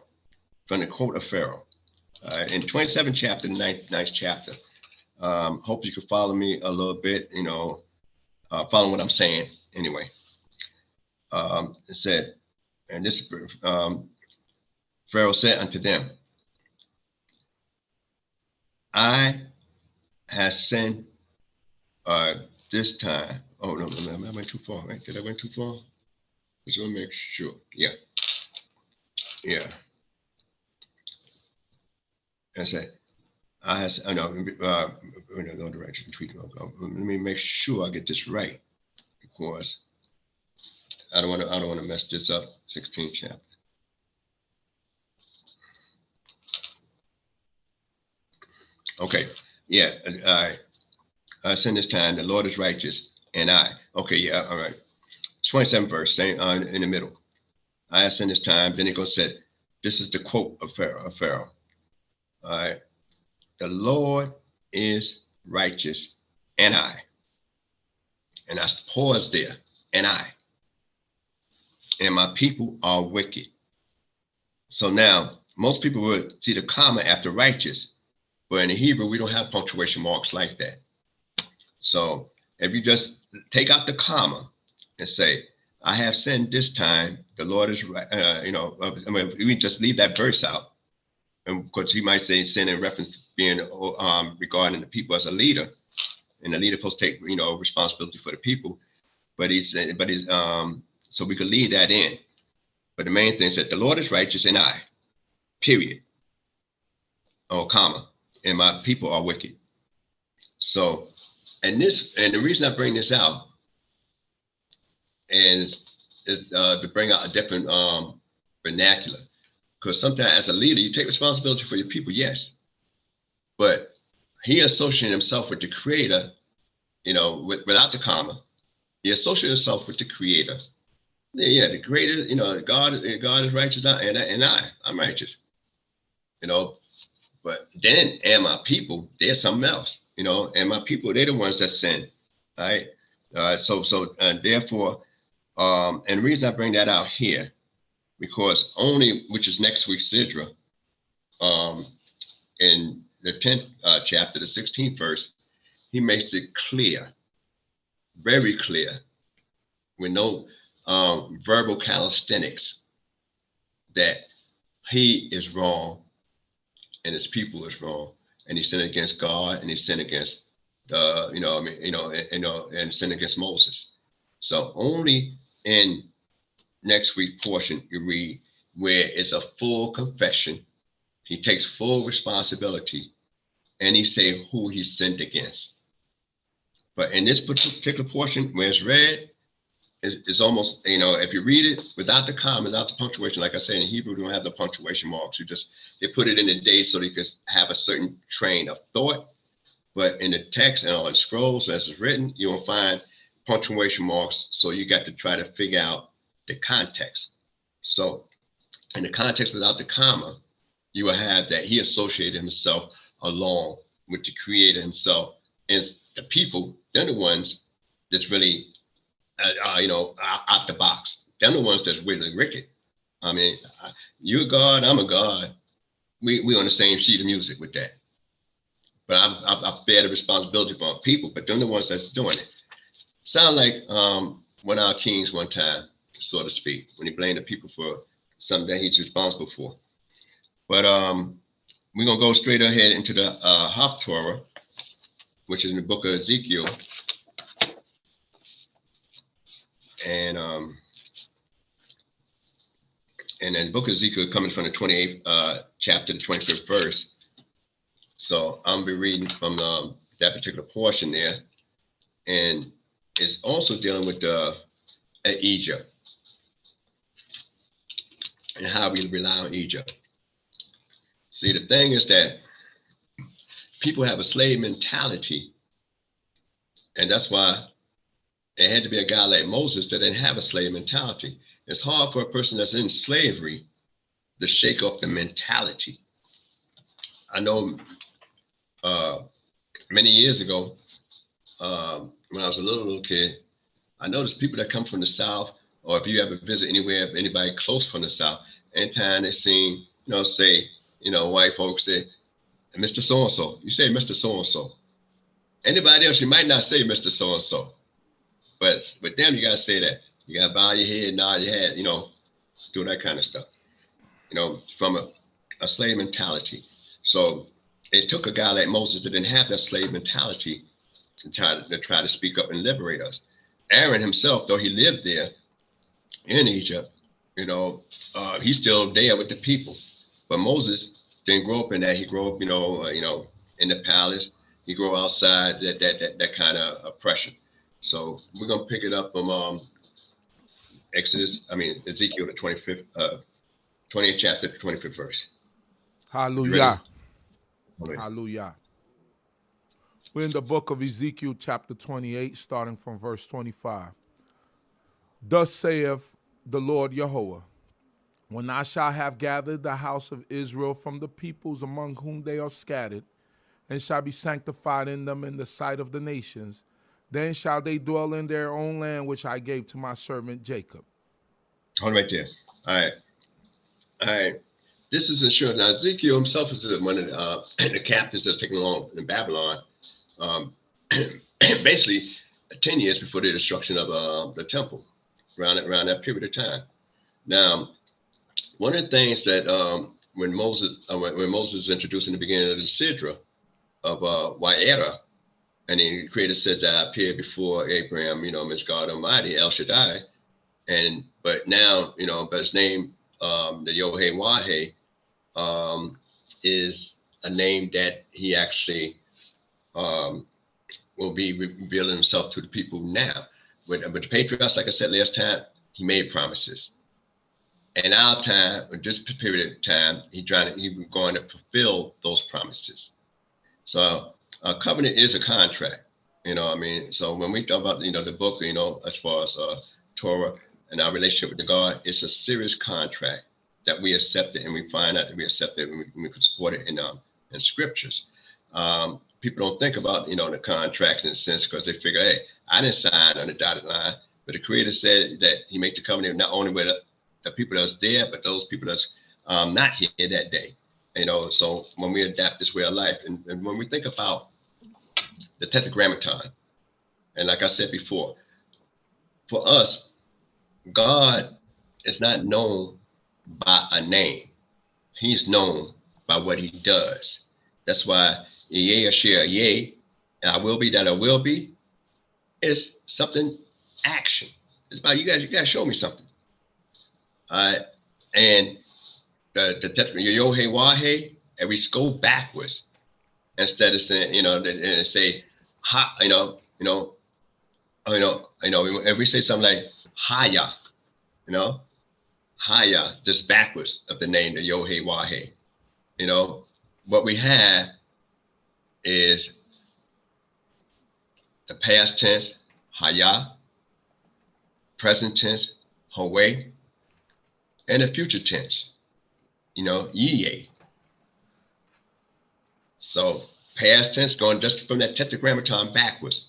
In 27th chapter, the ninth chapter. Hope you can follow me a little bit, follow what I'm saying anyway. It said, and this Pharaoh said unto them, I have sent this time. Oh no, I went too far, right? Did I went too far? Just want to make sure. Yeah. I said, I know, no direction. Let me make sure I get this right, because I don't want to mess this up. 16th chapter. Okay. Yeah. I send this time. The Lord is righteous, and I. Okay. Yeah. All right. 27th verse, same in the middle. I send this time. Then it goes said, this is the quote of Pharaoh. All right. The Lord is righteous, and I. And I pause there, and I. And my people are wicked. So now, most people would see the comma after righteous, but in the Hebrew, we don't have punctuation marks like that. So if you just take out the comma and say, I have sinned this time, the Lord is right, we just leave that verse out. And because he might say sin in reference being regarding the people as a leader, and the leader supposed to take responsibility for the people. But so we could leave that in. But the main thing is that the Lord is righteous, and I, period, comma, and my people are wicked. So, and the reason I bring this out is to bring out a different vernacular. Because sometimes as a leader, you take responsibility for your people, yes. But he associated himself with the creator, without the comma. He associated himself with the creator. Yeah, the creator, God is righteous, and I'm righteous. But then, and my people, they're something else, and my people, they're the ones that sin. All right. Therefore, and the reason I bring that out here, because which is next week's Sidra, in the 10th chapter, the 16th verse, he makes it clear, very clear, with no verbal calisthenics, that he is wrong and his people is wrong, and he sinned against God, and he sinned against and sinned against Moses. So only in next week's portion you read where it's a full confession. He takes full responsibility, and he say who he sinned against. But in this particular portion where it's read, it's almost, if you read it without the comma, without the punctuation, like I said, in Hebrew, we don't have the punctuation marks. They put it in the day so they could have a certain train of thought. But in the text and on scrolls, as it's written, you don't find punctuation marks. So you got to try to figure out the context. So in the context without the comma, you will have that he associated himself along with the creator himself. And the people, they're the ones that's really out the box. They're the ones that's really wicked. I mean, you're God, I'm a God. We on the same sheet of music with that. But I bear the responsibility for our people, but they're the ones that's doing it. Sound like one of our kings one time, so to speak, when he blamed the people for something that he's responsible for. But we're going to go straight ahead into the Haftarah, which is in the book of Ezekiel. And then the book of Ezekiel coming from the 28th chapter, the 25th verse. So I'm be reading from that particular portion there. And it's also dealing with Egypt and how we rely on Egypt. See, the thing is that people have a slave mentality. And that's why it had to be a guy like Moses that didn't have a slave mentality. It's hard for a person that's in slavery to shake off the mentality. I know many years ago, when I was a little kid, I noticed people that come from the South, or if you ever visit anywhere, anybody close from the South, anytime they seen, say, white folks say, Mr. So-and-so. You say Mr. So-and-so. Anybody else, you might not say Mr. So-and-so. But with them, you got to say that. You got to bow your head, nod your head, do that kind of stuff. From a slave mentality. So it took a guy like Moses that didn't have that slave mentality to try to speak up and liberate us. Aaron himself, though he lived there in Egypt, he's still there with the people. But Moses didn't grow up in that. He grew up, in the palace. He grew outside that kind of oppression. So we're gonna pick it up from Ezekiel the 25th, 20th chapter, 25th verse. Hallelujah. Hallelujah. We're in the book of Ezekiel chapter 28, starting from verse 25. Thus saith the Lord Yahuwah, when I shall have gathered the house of Israel from the peoples among whom they are scattered, and shall be sanctified in them in the sight of the nations, then shall they dwell in their own land which I gave to my servant Jacob. Hold right there. All right. This is insurance. Now, Ezekiel himself is one of the captives that's taken along in Babylon, basically 10 years before the destruction of the temple, around that period of time. Now, one of the things that when Moses is introduced in the beginning of the Sidra of YAH, and the Creator said that I appeared before Abraham, as God Almighty, El Shaddai, but now, but his name, the Yod-Heh-Wah-Heh, is a name that he actually will be revealing himself to the people now. But the patriarchs, like I said last time, he made promises. And our time, this period of time, he was going to fulfill those promises. So a covenant is a contract, So when we talk about, the book, as far as Torah and our relationship with the God, it's a serious contract that we accept it, and we find out that we accept it, and we can support it in scriptures. People don't think about, the contract in a sense, because they figure, hey, I didn't sign on the dotted line, but the Creator said that he made the covenant not only with the people that's there, but those people that's not here that day. So when we adapt this way of life, and when we think about the Tetragrammaton, and like I said before, for us, God is not known by a name. He's known by what he does. That's why Yea, I will be that I will be, is something action. It's about you guys show me something. All right. And the Yod-Heh-Wah-Heh, and we go backwards instead of saying, and say, if we say something like Hayah, Hayah, just backwards of the name, the Yod-Heh-Wah-Heh, what we have is the past tense, Hayah, present tense, Haweh, and the future tense, Yeh. So past tense going just from that tetragrammaton backwards.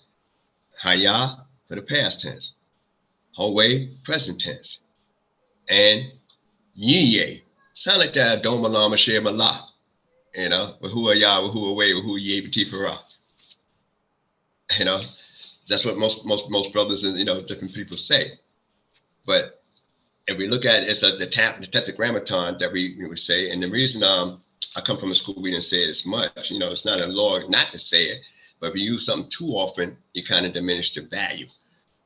Hayah for the past tense, Haweh, present tense, and Yeh. Sound like that Adom Alam Asher Malach, Wahu Yah, Wahu Away, Wahu Yeh B'Tifara. That's what most brothers and different people say. But if we look at it, it's the tetragrammaton that we would say. And the reason I come from a school we didn't say it as much, it's not a law not to say it, but if you use something too often, you kind of diminish the value.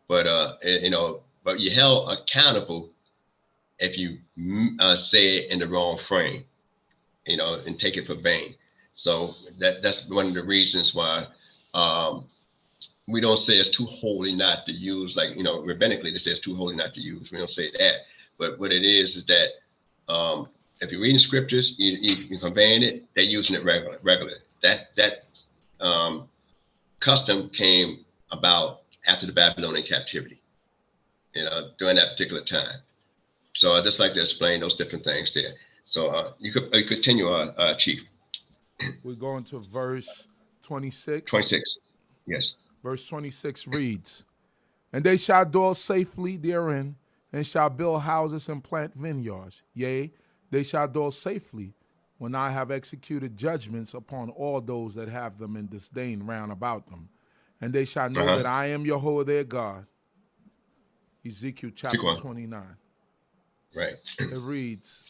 But but you're held accountable if you say it in the wrong frame, and take it for vain. So that's one of the reasons why we don't say it's too holy not to use, like, rabbinically, they say it's too holy not to use. We don't say that. But what it is that if you're reading scriptures, you're conveying it, they're using it regularly. That custom came about after the Babylonian captivity, during that particular time. So I just like to explain those different things there. So you could continue, Chief. We're going to verse 26. 26, yes. Verse 26 reads, and they shall dwell safely therein, and shall build houses and plant vineyards. Yea, they shall dwell safely when I have executed judgments upon all those that have them in disdain round about them. And they shall know that I am Yehudah their God. Ezekiel chapter 29. Right. It reads,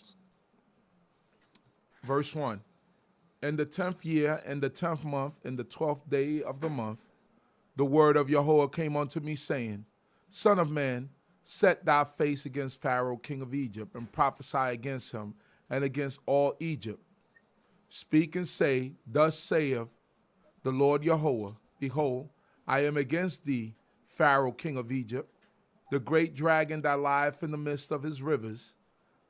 verse 1. In the 10th year, in the 10th month, in the 12th day of the month, the word of Yehudah came unto me, saying, Son of man, set thy face against Pharaoh, king of Egypt, and prophesy against him and against all Egypt. Speak and say, Thus saith the Lord Yehudah, Behold, I am against thee, Pharaoh, king of Egypt, the great dragon that lieth in the midst of his rivers,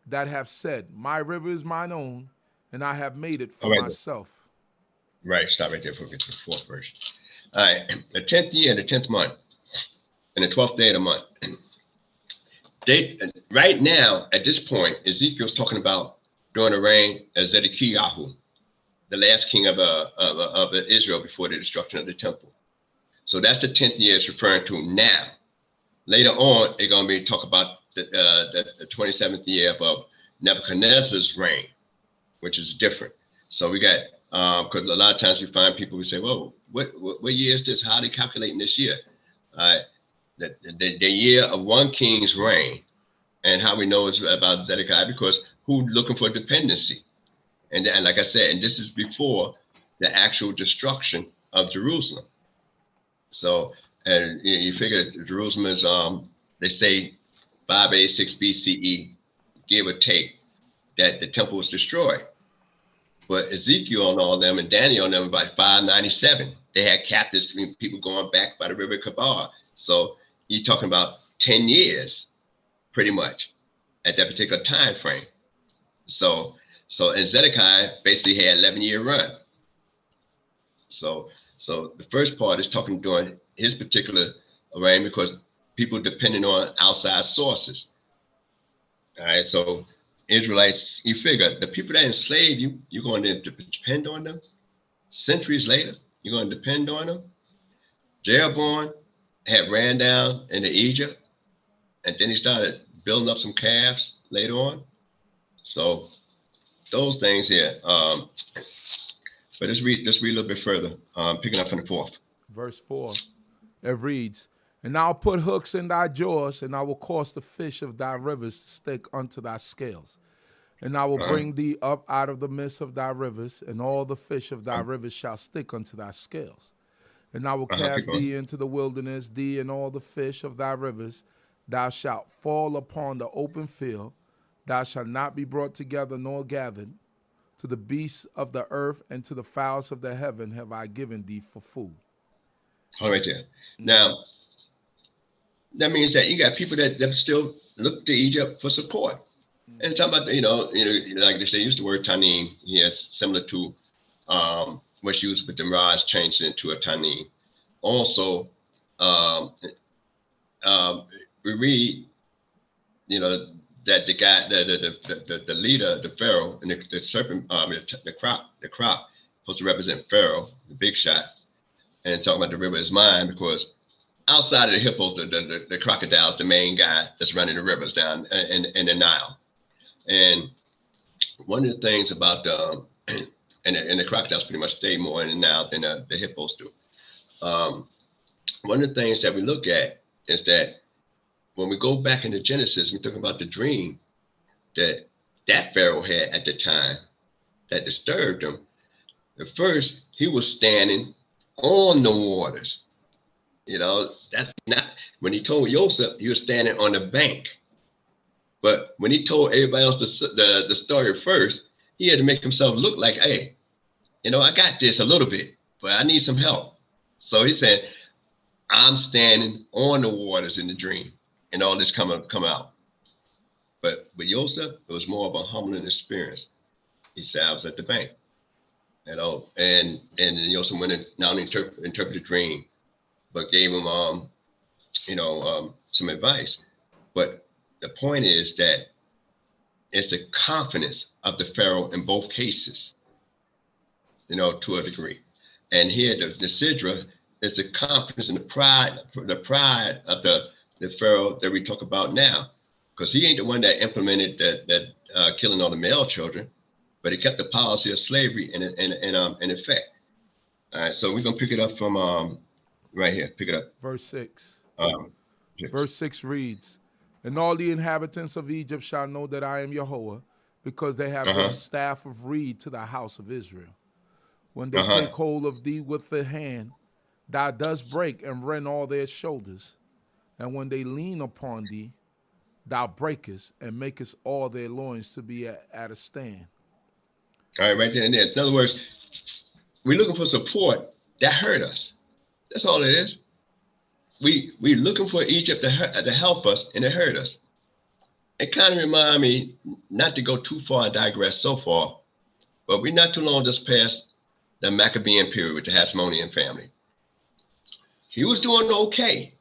that have said, My river is mine own, and I have made it for myself. Right, stop right there before we get to the 4th verse. All right, the 10th year, the 10th month, and the 12th day of the month. Right now, at this point, Ezekiel's talking about during the reign of Zedekiah, the last king of Israel before the destruction of the temple. So that's the 10th year it's referring to now. Later on, they're going to be talk about the 27th year of Nebuchadnezzar's reign, which is different. So we got, because a lot of times we find people who say, well, what year is this? How are they calculating this year? The year of one king's reign. And how we know it's about Zedekiah, because who's looking for dependency? And like I said, and this is before the actual destruction of Jerusalem. So, and you figure Jerusalem is, they say 586 BCE, give or take, that the temple was destroyed. But Ezekiel and all them and Daniel and them about 597. They had captives, people going back by the river Kabar. So you're talking about 10 years, pretty much, at that particular time frame. So and Zedekiah basically had 11-year run. So the first part is talking during his particular reign, because people depending on outside sources. All right, so Israelites, you figure the people that enslaved you, you're going to depend on them. Centuries later, you're going to depend on them. Jeroboam had ran down into Egypt, and then he started building up some calves later on. So those things here. But let's read a little bit further, picking up from the 4th. Verse 4, it reads, And I'll put hooks in thy jaws, and I will cause the fish of thy rivers to stick unto thy scales. And I will bring thee up out of the midst of thy rivers, and all the fish of thy rivers shall stick unto thy scales. And I will cast thee into the wilderness, thee and all the fish of thy rivers. Thou shalt fall upon the open field. Thou shalt not be brought together nor gathered. To the beasts of the earth and to the fowls of the heaven have I given thee for food. All right there. Now, that means that you got people that still look to Egypt for support. And talking about, like they say, use the word tanim. Yes, similar to what's used with the Mirage changed into a tanim. Also, we read, that the guy, the leader, the Pharaoh, and the serpent, the crop, supposed to represent Pharaoh, the big shot, and talking about the river is mine, because outside of the hippos, the crocodile's the main guy that's running the rivers down in the Nile. And one of the things about and the crocodiles pretty much stay more in the Nile than the hippos do. One of the things that we look at is that when we go back into Genesis, we're talking about the dream that Pharaoh had at the time that disturbed him. At first, he was standing on the waters. That's not, when he told Joseph, he was standing on the bank. But when he told everybody else the story first, he had to make himself look like, hey, I got this a little bit, but I need some help. So he said, I'm standing on the waters in the dream, and all this come out. But with Joseph, it was more of a humbling experience. He said, I was at the bank, and Joseph went and not only interpreted the dream, but gave him, some advice. But the point is that it's the confidence of the Pharaoh in both cases, to a degree. And here the Sidra is the confidence and the pride of the Pharaoh that we talk about now, because he ain't the one that implemented that killing all the male children, but it kept the policy of slavery in effect. All right, so we're gonna pick it up from right here. Pick it up. Verse 6. Yes. Verse 6 reads, "And all the inhabitants of Egypt shall know that I am Yehovah, because they have been a staff of reed to the house of Israel. When they take hold of thee with the hand, thou dost break and rend all their shoulders. And when they lean upon thee, thou breakest and makest all their loins to be at a stand." All right, right there and there. In other words, we're looking for support that hurt us. That's all it is. We're looking for Egypt to help us, and it hurt us. It kind of reminds me, not to go too far and digress so far, but we're not too long just past the Maccabean period with the Hasmonean family. He was doing okay.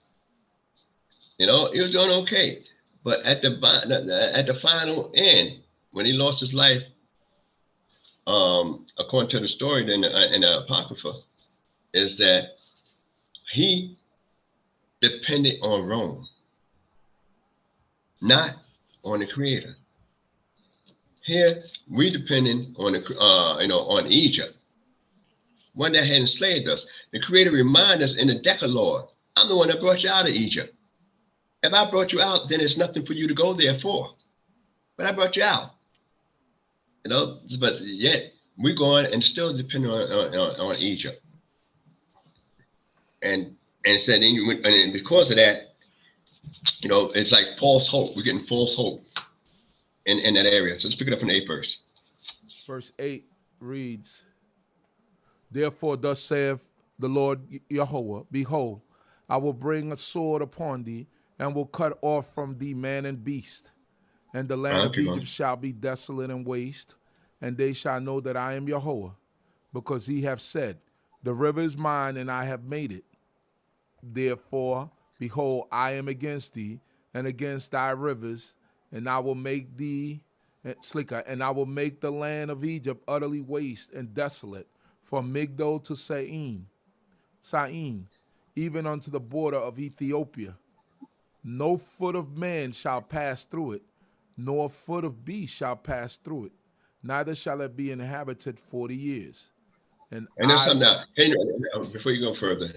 He was doing okay. But at the final end, when he lost his life, according to the story in the Apocrypha, is that he depended on Rome, not on the Creator. Here we depending on on Egypt, one that had enslaved us. The Creator reminded us in the Decalogue, "I'm the one that brought you out of Egypt. If I brought you out, then there's nothing for you to go there for. But I brought you out." But yet we're going and still depending on Egypt. And said, and because of that, it's like false hope. We're getting false hope in that area. So let's pick it up in the 8th verse. Verse 8 reads, "Therefore thus saith the Lord Yehovah, behold, I will bring a sword upon thee, and will cut off from thee man and beast. And the land of Egypt shall be desolate and waste, and they shall know that I am Yehovah, because ye have said, the river is mine, and I have made it. Therefore, behold, I am against thee, and against thy rivers, and I will make thee slicker, and I will make the land of Egypt utterly waste and desolate, from Migdol to Sain, even unto the border of Ethiopia. No foot of man shall pass through it, nor foot of beast shall pass through it, neither shall it be inhabited 40 years. And there's something now. Before you go further,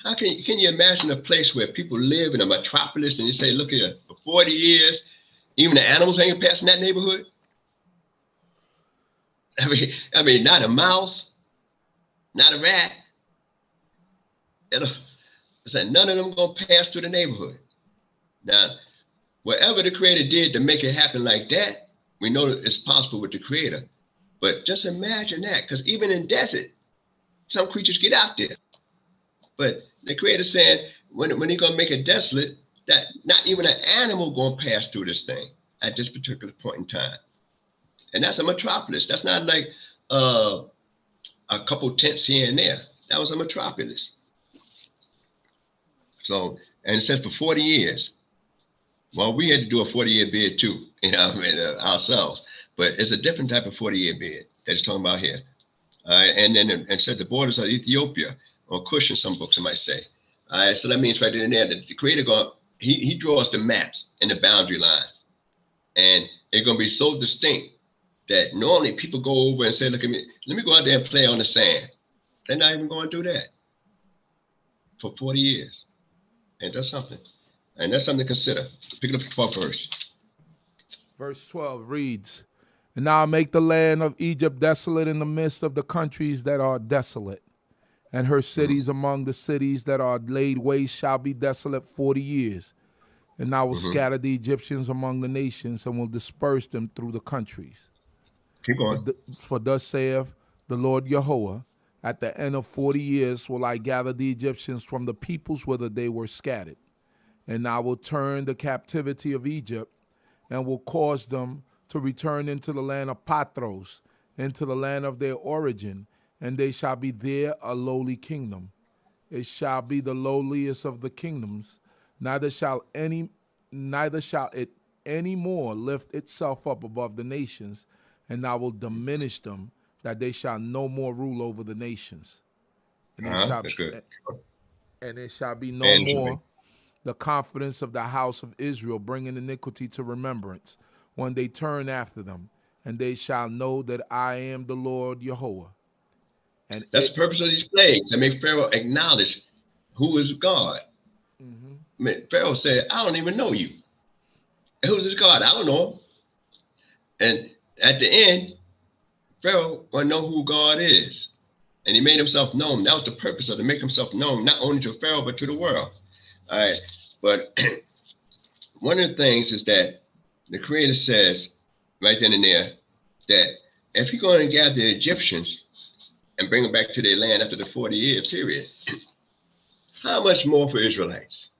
how can you imagine a place where people live in a metropolis and you say, look here, for 40 years, even the animals ain't passing that neighborhood? I mean, not a mouse, not a rat. None of them gonna pass through the neighborhood. Now, whatever the Creator did to make it happen like that, we know that it's possible with the Creator. But just imagine that, because even in desert, some creatures get out there. But the Creator said, when He's gonna make it desolate, that not even an animal gonna pass through this thing at this particular point in time. And that's a metropolis. That's not like a couple tents here and there. That was a metropolis. So, and it says for 40 years. Well, we had to do a 40-year bid too, ourselves. But it's a different type of 40-year bid that he's talking about here. And then it says the borders of Ethiopia, or Cush in some books, it might say. So that means right in there that the Creator he draws the maps and the boundary lines. And it's going to be so distinct that normally people go over and say, look at me, let me go out there and play on the sand. They're not even going to do that for 40 years. And that's something. And that's something to consider. Pick it up the 12th verse. Verse 12 reads, "And I'll make the land of Egypt desolate in the midst of the countries that are desolate, and her cities among the cities that are laid waste shall be desolate 40 years. And I will scatter the Egyptians among the nations, and will disperse them through the countries. Keep going. For thus saith the Lord Yehovah, at the end of 40 years will I gather the Egyptians from the peoples whither they were scattered. And I will turn the captivity of Egypt, and will cause them to return into the land of Patros, into the land of their origin, and they shall be there a lowly kingdom. It shall be the lowliest of the kingdoms, neither shall it any more lift itself up above the nations, and I will diminish them, that they shall no more rule over the nations. And it shall be no more the confidence of the house of Israel, bringing iniquity to remembrance, when they turn after them, and they shall know that I am the Lord Yehovah. And That's the purpose of these plagues, to make Pharaoh acknowledge who is God. I mean, Pharaoh said, I don't even know you. Who's this God? I don't know him. And at the end, Pharaoh want to know who God is. And he made himself known. That was the purpose of it, to make himself known, not only to Pharaoh, but to the world. All right. But one of the things is that the Creator says right then and there that if you're going to gather the Egyptians and bring them back to their land after the 40-year period, how much more for Israelites?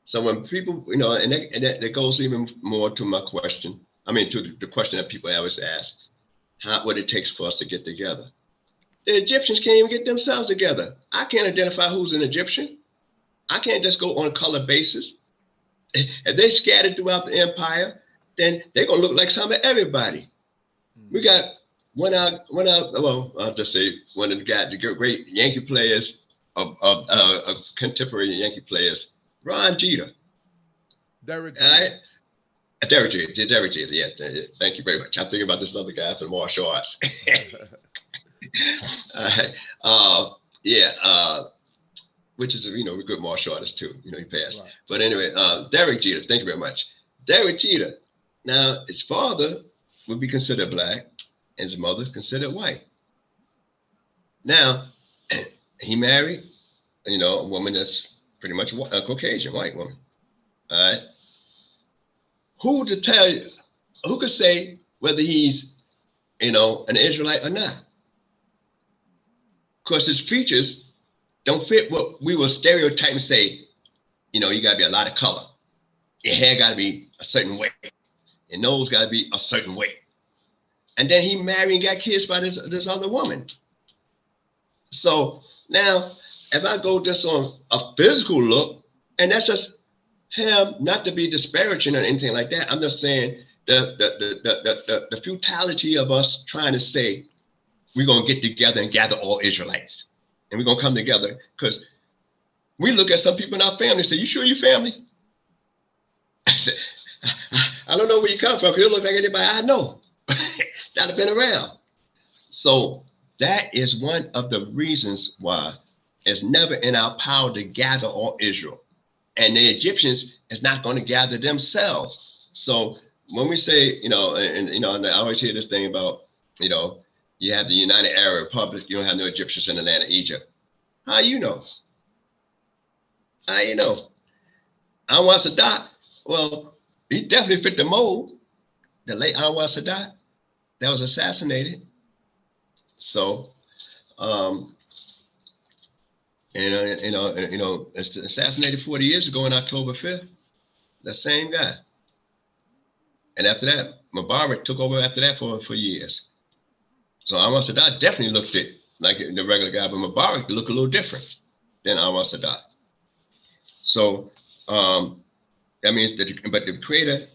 So when people, and that goes even more to my question. I mean, to the question that people always ask, what it takes for us to get together. The Egyptians can't even get themselves together. I can't identify who's an Egyptian. I can't just go on a color basis. If they scattered throughout the empire, then they're going to look like some of everybody. We got I'll just say one of the great Yankee players, of contemporary Yankee players, Ron Jeter. Derek Jeter. Derek Jeter, yeah. Thank you very much. I'm thinking about this other guy from martial arts. Which is a good martial artist too. He passed. Right. But anyway, Derek Jeter, thank you very much. Derek Jeter. Now, his father would be considered black, and his mother considered white. Now, he married, a woman that's pretty much a Caucasian white woman. All right. Who could say whether he's, an Israelite or not? Because his features don't fit what we will stereotype and say, you got to be a lot of color. Your hair got to be a certain way. Your nose got to be a certain way. And then he married and got kids by this other woman. So now, if I go just on a physical look, and that's just him, not to be disparaging or anything like that. I'm just saying the futility of us trying to say we're going to get together and gather all Israelites. And we're going to come together, because we look at some people in our family and say, you sure you're family? I said, I don't know where you come from. You look like anybody I know that have been around. So that is one of the reasons why it's never in our power to gather all Israel. And the Egyptians is not going to gather themselves. So when we say, and I always hear this thing about, you have the United Arab Republic, you don't have no Egyptians in the land of Egypt. How you know? How you know? Anwar Sadat, well, he definitely fit the mold. The late Anwar Sadat that was assassinated. So, it's assassinated 40 years ago on October 5th. The same guy. And after that, Mubarak took over after that for years. So Anwar Sadat definitely looked like the regular guy, but Mubarak looked a little different than Anwar Sadat. So that means but the Creator,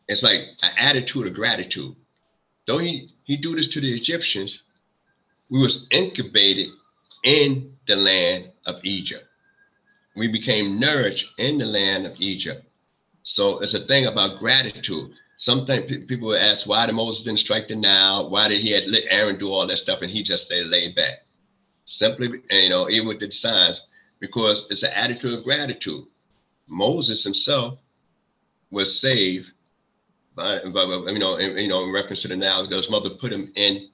it's like an attitude of gratitude. Though he do this to the Egyptians, we was incubated in the land of Egypt. We became nourished in the land of Egypt. So it's a thing about gratitude. Sometimes people will ask, why did Moses didn't strike the Nile? Why did he had let Aaron do all that stuff and he just stayed laid back? Simply, even with the signs, because it's an attitude of gratitude. Moses himself was saved by in reference to the Nile, because his mother put him in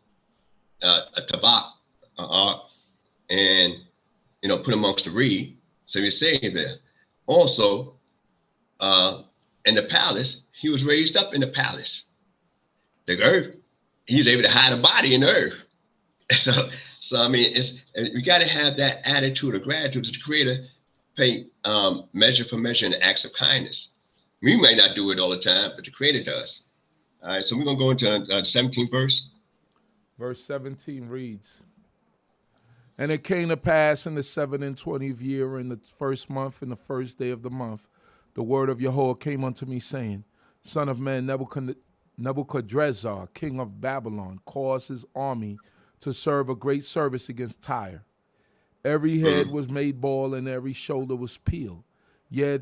a tabak, and put him amongst the reed, so he was saved there. Also, in the palace, he was raised up in the palace. The earth, he was able to hide a body in the earth. So I mean, we got to have that attitude of gratitude to the Creator, pay measure for measure in acts of kindness. We may not do it all the time, but the Creator does. All right, so we're going to go into the 17th verse. Verse 17 reads, and it came to pass in the 27th year, in the first month, in the first day of the month, the word of Yehovah came unto me, saying, Son of man, Nebuchadrezzar, king of Babylon, caused his army to serve a great service against Tyre. Every head was made bald, and every shoulder was peeled. Yet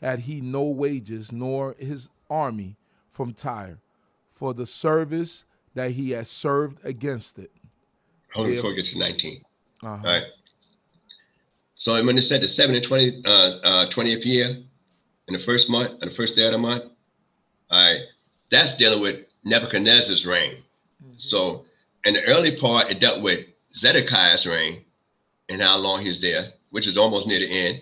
had he no wages, nor his army from Tyre. for the service that he has served against it. Hold on before we get to 19. Uh-huh. All right. So when it said the 20th year, in the first month, and the first day of the month, all right, that's dealing with Nebuchadnezzar's reign. So in the early part, it dealt with Zedekiah's reign and how long he was there, which is almost near the end,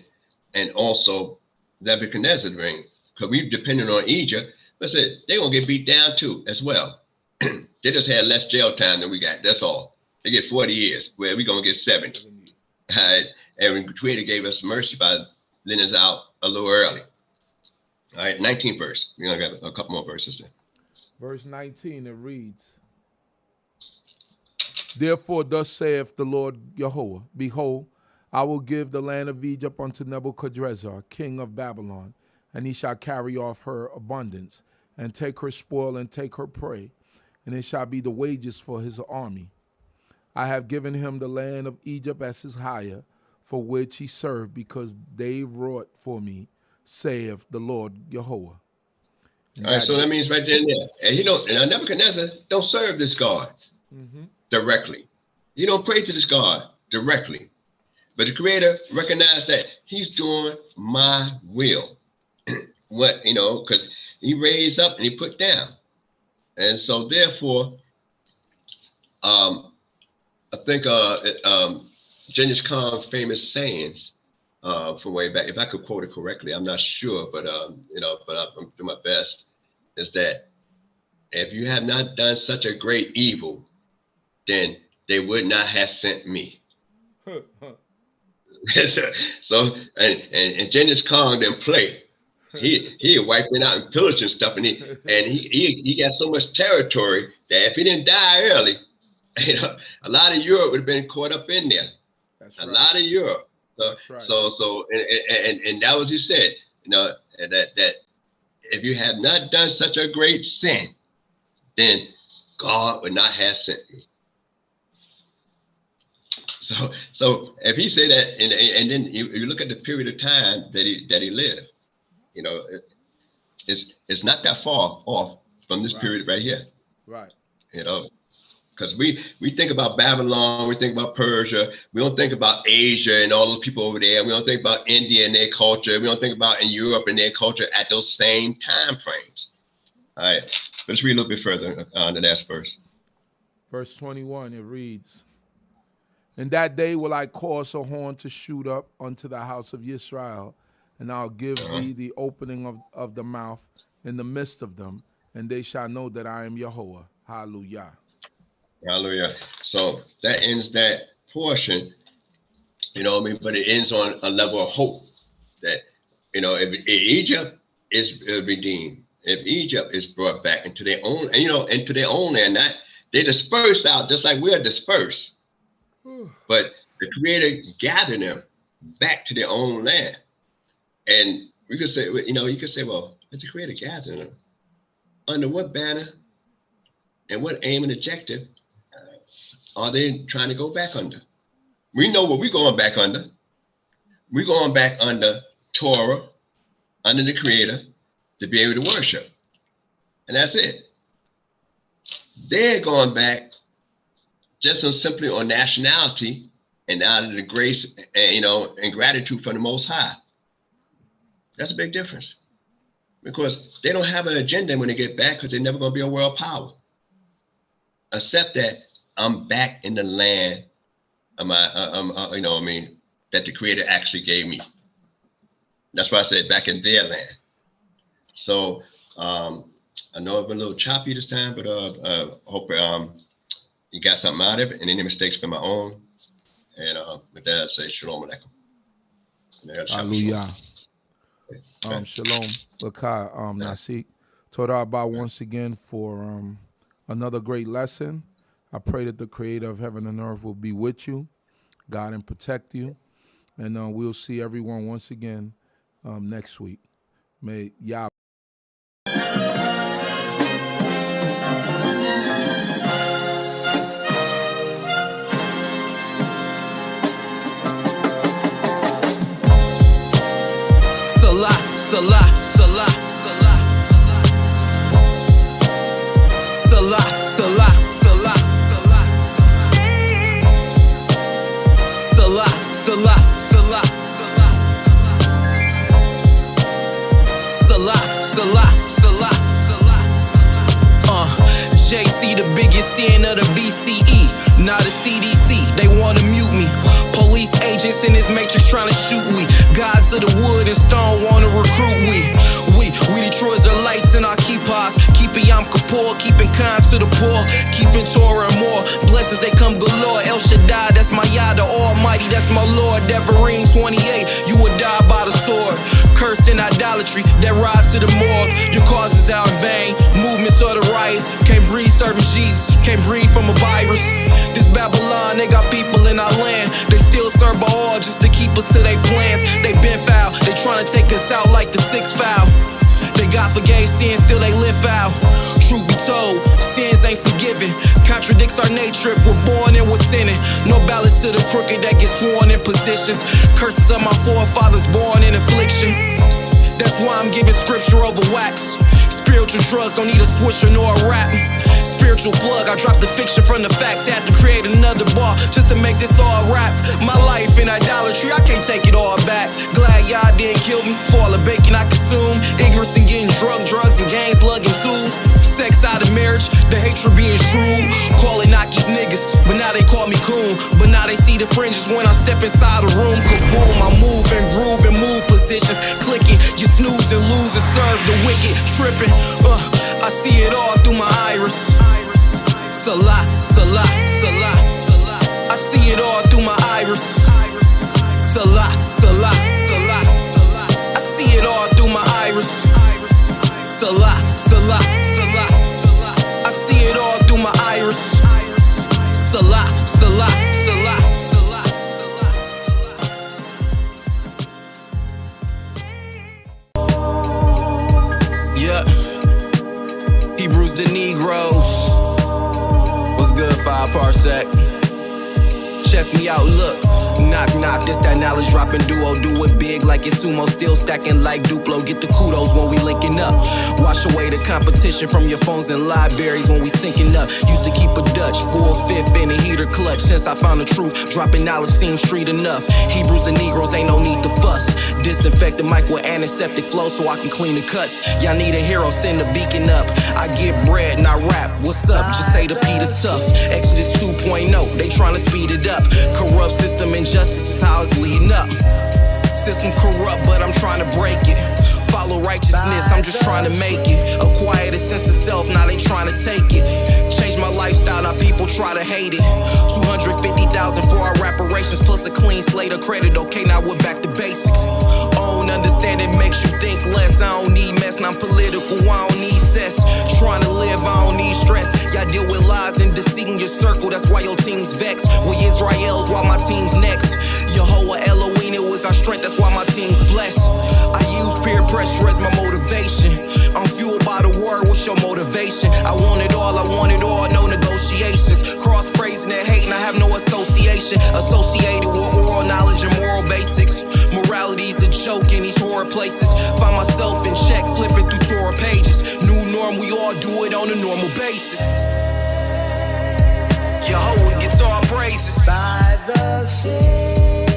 and also Nebuchadnezzar's reign, because we depended on Egypt, but said they're gonna get beat down too as well. They just had less jail time than we got. That's all. They get 40 years, where we're gonna get 70. All right, and when Creator gave us mercy by letting us out a little early. All right, 19th verse. We only got a couple more verses there. Verse 19, it reads, Therefore thus saith the Lord Yehovah, Behold, I will give the land of Egypt unto Nebuchadrezzar, king of Babylon, and he shall carry off her abundance, and take her spoil, and take her prey, and it shall be the wages for his army. I have given him the land of Egypt as his hire, for which he served, because they wrought for me, saith the Lord Yehovah. All right, so that means right there and there. And he don't, and Nebuchadnezzar don't serve this God directly. He don't pray to this God directly. But the Creator recognized that he's doing my will. What, because he raised up and he put down. And so therefore, I think Genghis Khan's famous sayings from way back, if I could quote it correctly, I'm not sure, but I'm doing my best, is that if you have not done such a great evil, then they would not have sent me. So and Genghis Khan didn't play. He wiping out and pillaging stuff, and he got so much territory that if he didn't die early, a lot of Europe would have been caught up in there. That's right. A lot of Europe. That's right. So and that was he said, that if you have not done such a great sin, then God would not have sent me. So if he said that, and then you look at the period of time that he lived, it's not that far off from this period right here. Right. Because we think about Babylon, we think about Persia, we don't think about Asia and all those people over there. We don't think about India and their culture. We don't think about in Europe and their culture at those same time frames. All right, let's read a little bit further on the next verse. Verse 21, it reads, In that day will I cause a horn to shoot up unto the house of Yisrael, and I'll give thee the opening of the mouth in the midst of them, and they shall know that I am Yehovah. Hallelujah. Hallelujah. So that ends that portion, but it ends on a level of hope that, if Egypt is redeemed, if Egypt is brought back into their own, into their own land, that they disperse out just like we're dispersed. But the Creator gathered them back to their own land. And we could say, you could say, well, let the Creator gather them. Under what banner and what aim and objective are they trying to go back under? We know what we're going back under. We're going back under Torah, under the Creator, to be able to worship. And that's it. They're going back just so simply on nationality and out of the grace, and gratitude for the Most High. That's a big difference. Because they don't have an agenda when they get back, because they're never going to be a world power. Except that I'm back in the land of my, that the Creator actually gave me. That's why I said back in their land. So I know I've been a little choppy this time, but hope you got something out of it, and any mistakes been my own. And with that, I say Shalom Aleichem. Hallelujah. Shalom, Lakai, Nasik. Torah Abba once again for another great lesson. I pray that the Creator of heaven and earth will be with you, guide and protect you. And we'll see everyone once again next week. May Yah. Salah, Salah, Salah, Salah, Salah, Salah, Salah, Salah. JC, the biggest sin of the BCE, not a CDC. They wanna mute me. Police agents in this matrix trying to shoot we. Gods of the wood and stone wanna recruit we. We the Israelites in our kippas, keeping Yom Kippur, keeping kind to the poor, keeping Torah and more. Blessings they come galore. El Shaddai, that's my Yah, the Almighty, that's my Lord. Devarim 28, you would die by the sword. Cursed in idolatry, that ride to the morgue. Your cause is out in vain. Movements of the riots, can't breathe serving Jesus, can't breathe from a virus. This Babylon, they got people in our land. They still serve Baal just to keep us to their plans. They been foul, they trying to take us out like the sixth foul. They God forgave sins, still they live foul. Truth be told, sins ain't forgiven. Contradicts our nature, we're born and we're sinning. No balance to the crooked that gets sworn in positions. Curses of my forefathers born in affliction. That's why I'm giving scripture over wax. Spiritual drugs don't need a swisher nor a rap. Spiritual plug, I dropped the fiction from the facts. Had to create another bar just to make this all rap. My life in idolatry, I can't take it all back. Glad y'all didn't kill me for all the bacon I consume. Ignorance and getting drunk, drugs and gangs, lugging tools. Sex out of marriage, the hatred being true. Calling Naki's niggas, but now they call me coon. But now they see the fringes when I step inside the room. Kaboom, I move and groove and move positions. Clicking, you snooze and lose and serve the wicked. Tripping, I see it all through my iris. Salah, Salah, Salah, Salah. I see it all through my iris. Salah, Salah, Salah, Salah. I see it all through my iris. Salah, Salah, Salah, Salah. I see it all through my iris. Salah, Salah, Salah, Salah, Salah. Yeah. Hebrews the Negroes. What's good, 5 parsec? Check me out, look. Knock, knock, this that knowledge dropping duo. Do it big like it's sumo, still stacking like Duplo. Get the kudos when we linking up. Wash away the competition from your phones and libraries when we syncing up. Used to keep a Dutch, 4/5 in a heater clutch. Since I found the truth, dropping knowledge seems street enough. Hebrews the Negroes, ain't no need to fuss. Disinfect the mic with antiseptic flow so I can clean the cuts. Y'all need a hero, send the beacon up. I get bread and I rap, what's up? Just say the Peter's tough. Exodus 2.0, they trying to speed it up. Corrupt system injustice is how it's leading up. System corrupt, but I'm trying to break it. Follow righteousness, I'm just trying to make it. Acquire the sense of self, now they trying to take it. Change my lifestyle, now people try to hate it. 250,000 for our reparations, plus a clean slate of credit. Okay, now we're back to basics. Own understanding makes you think less. I don't need mess, I'm political, I don't need cess. Trying to live, I don't need stress. Y'all deal with lies and deceit in your circle, that's why your team's vexed. We Israel's while my team's next. Yehovah Elohim, it was our strength, that's why my team's blessed. I use peer pressure as my motivation. I'm fueled by the word, what's your motivation? I want it all, no negotiations. Cross praising and hating, I have no association. Associated with oral knowledge and moral basics. Morality's a joke in these horror places. Find myself in check, flipping through Torah pages. New norm, we all do it on a normal basis. Jehovah gets all praises. By the sea.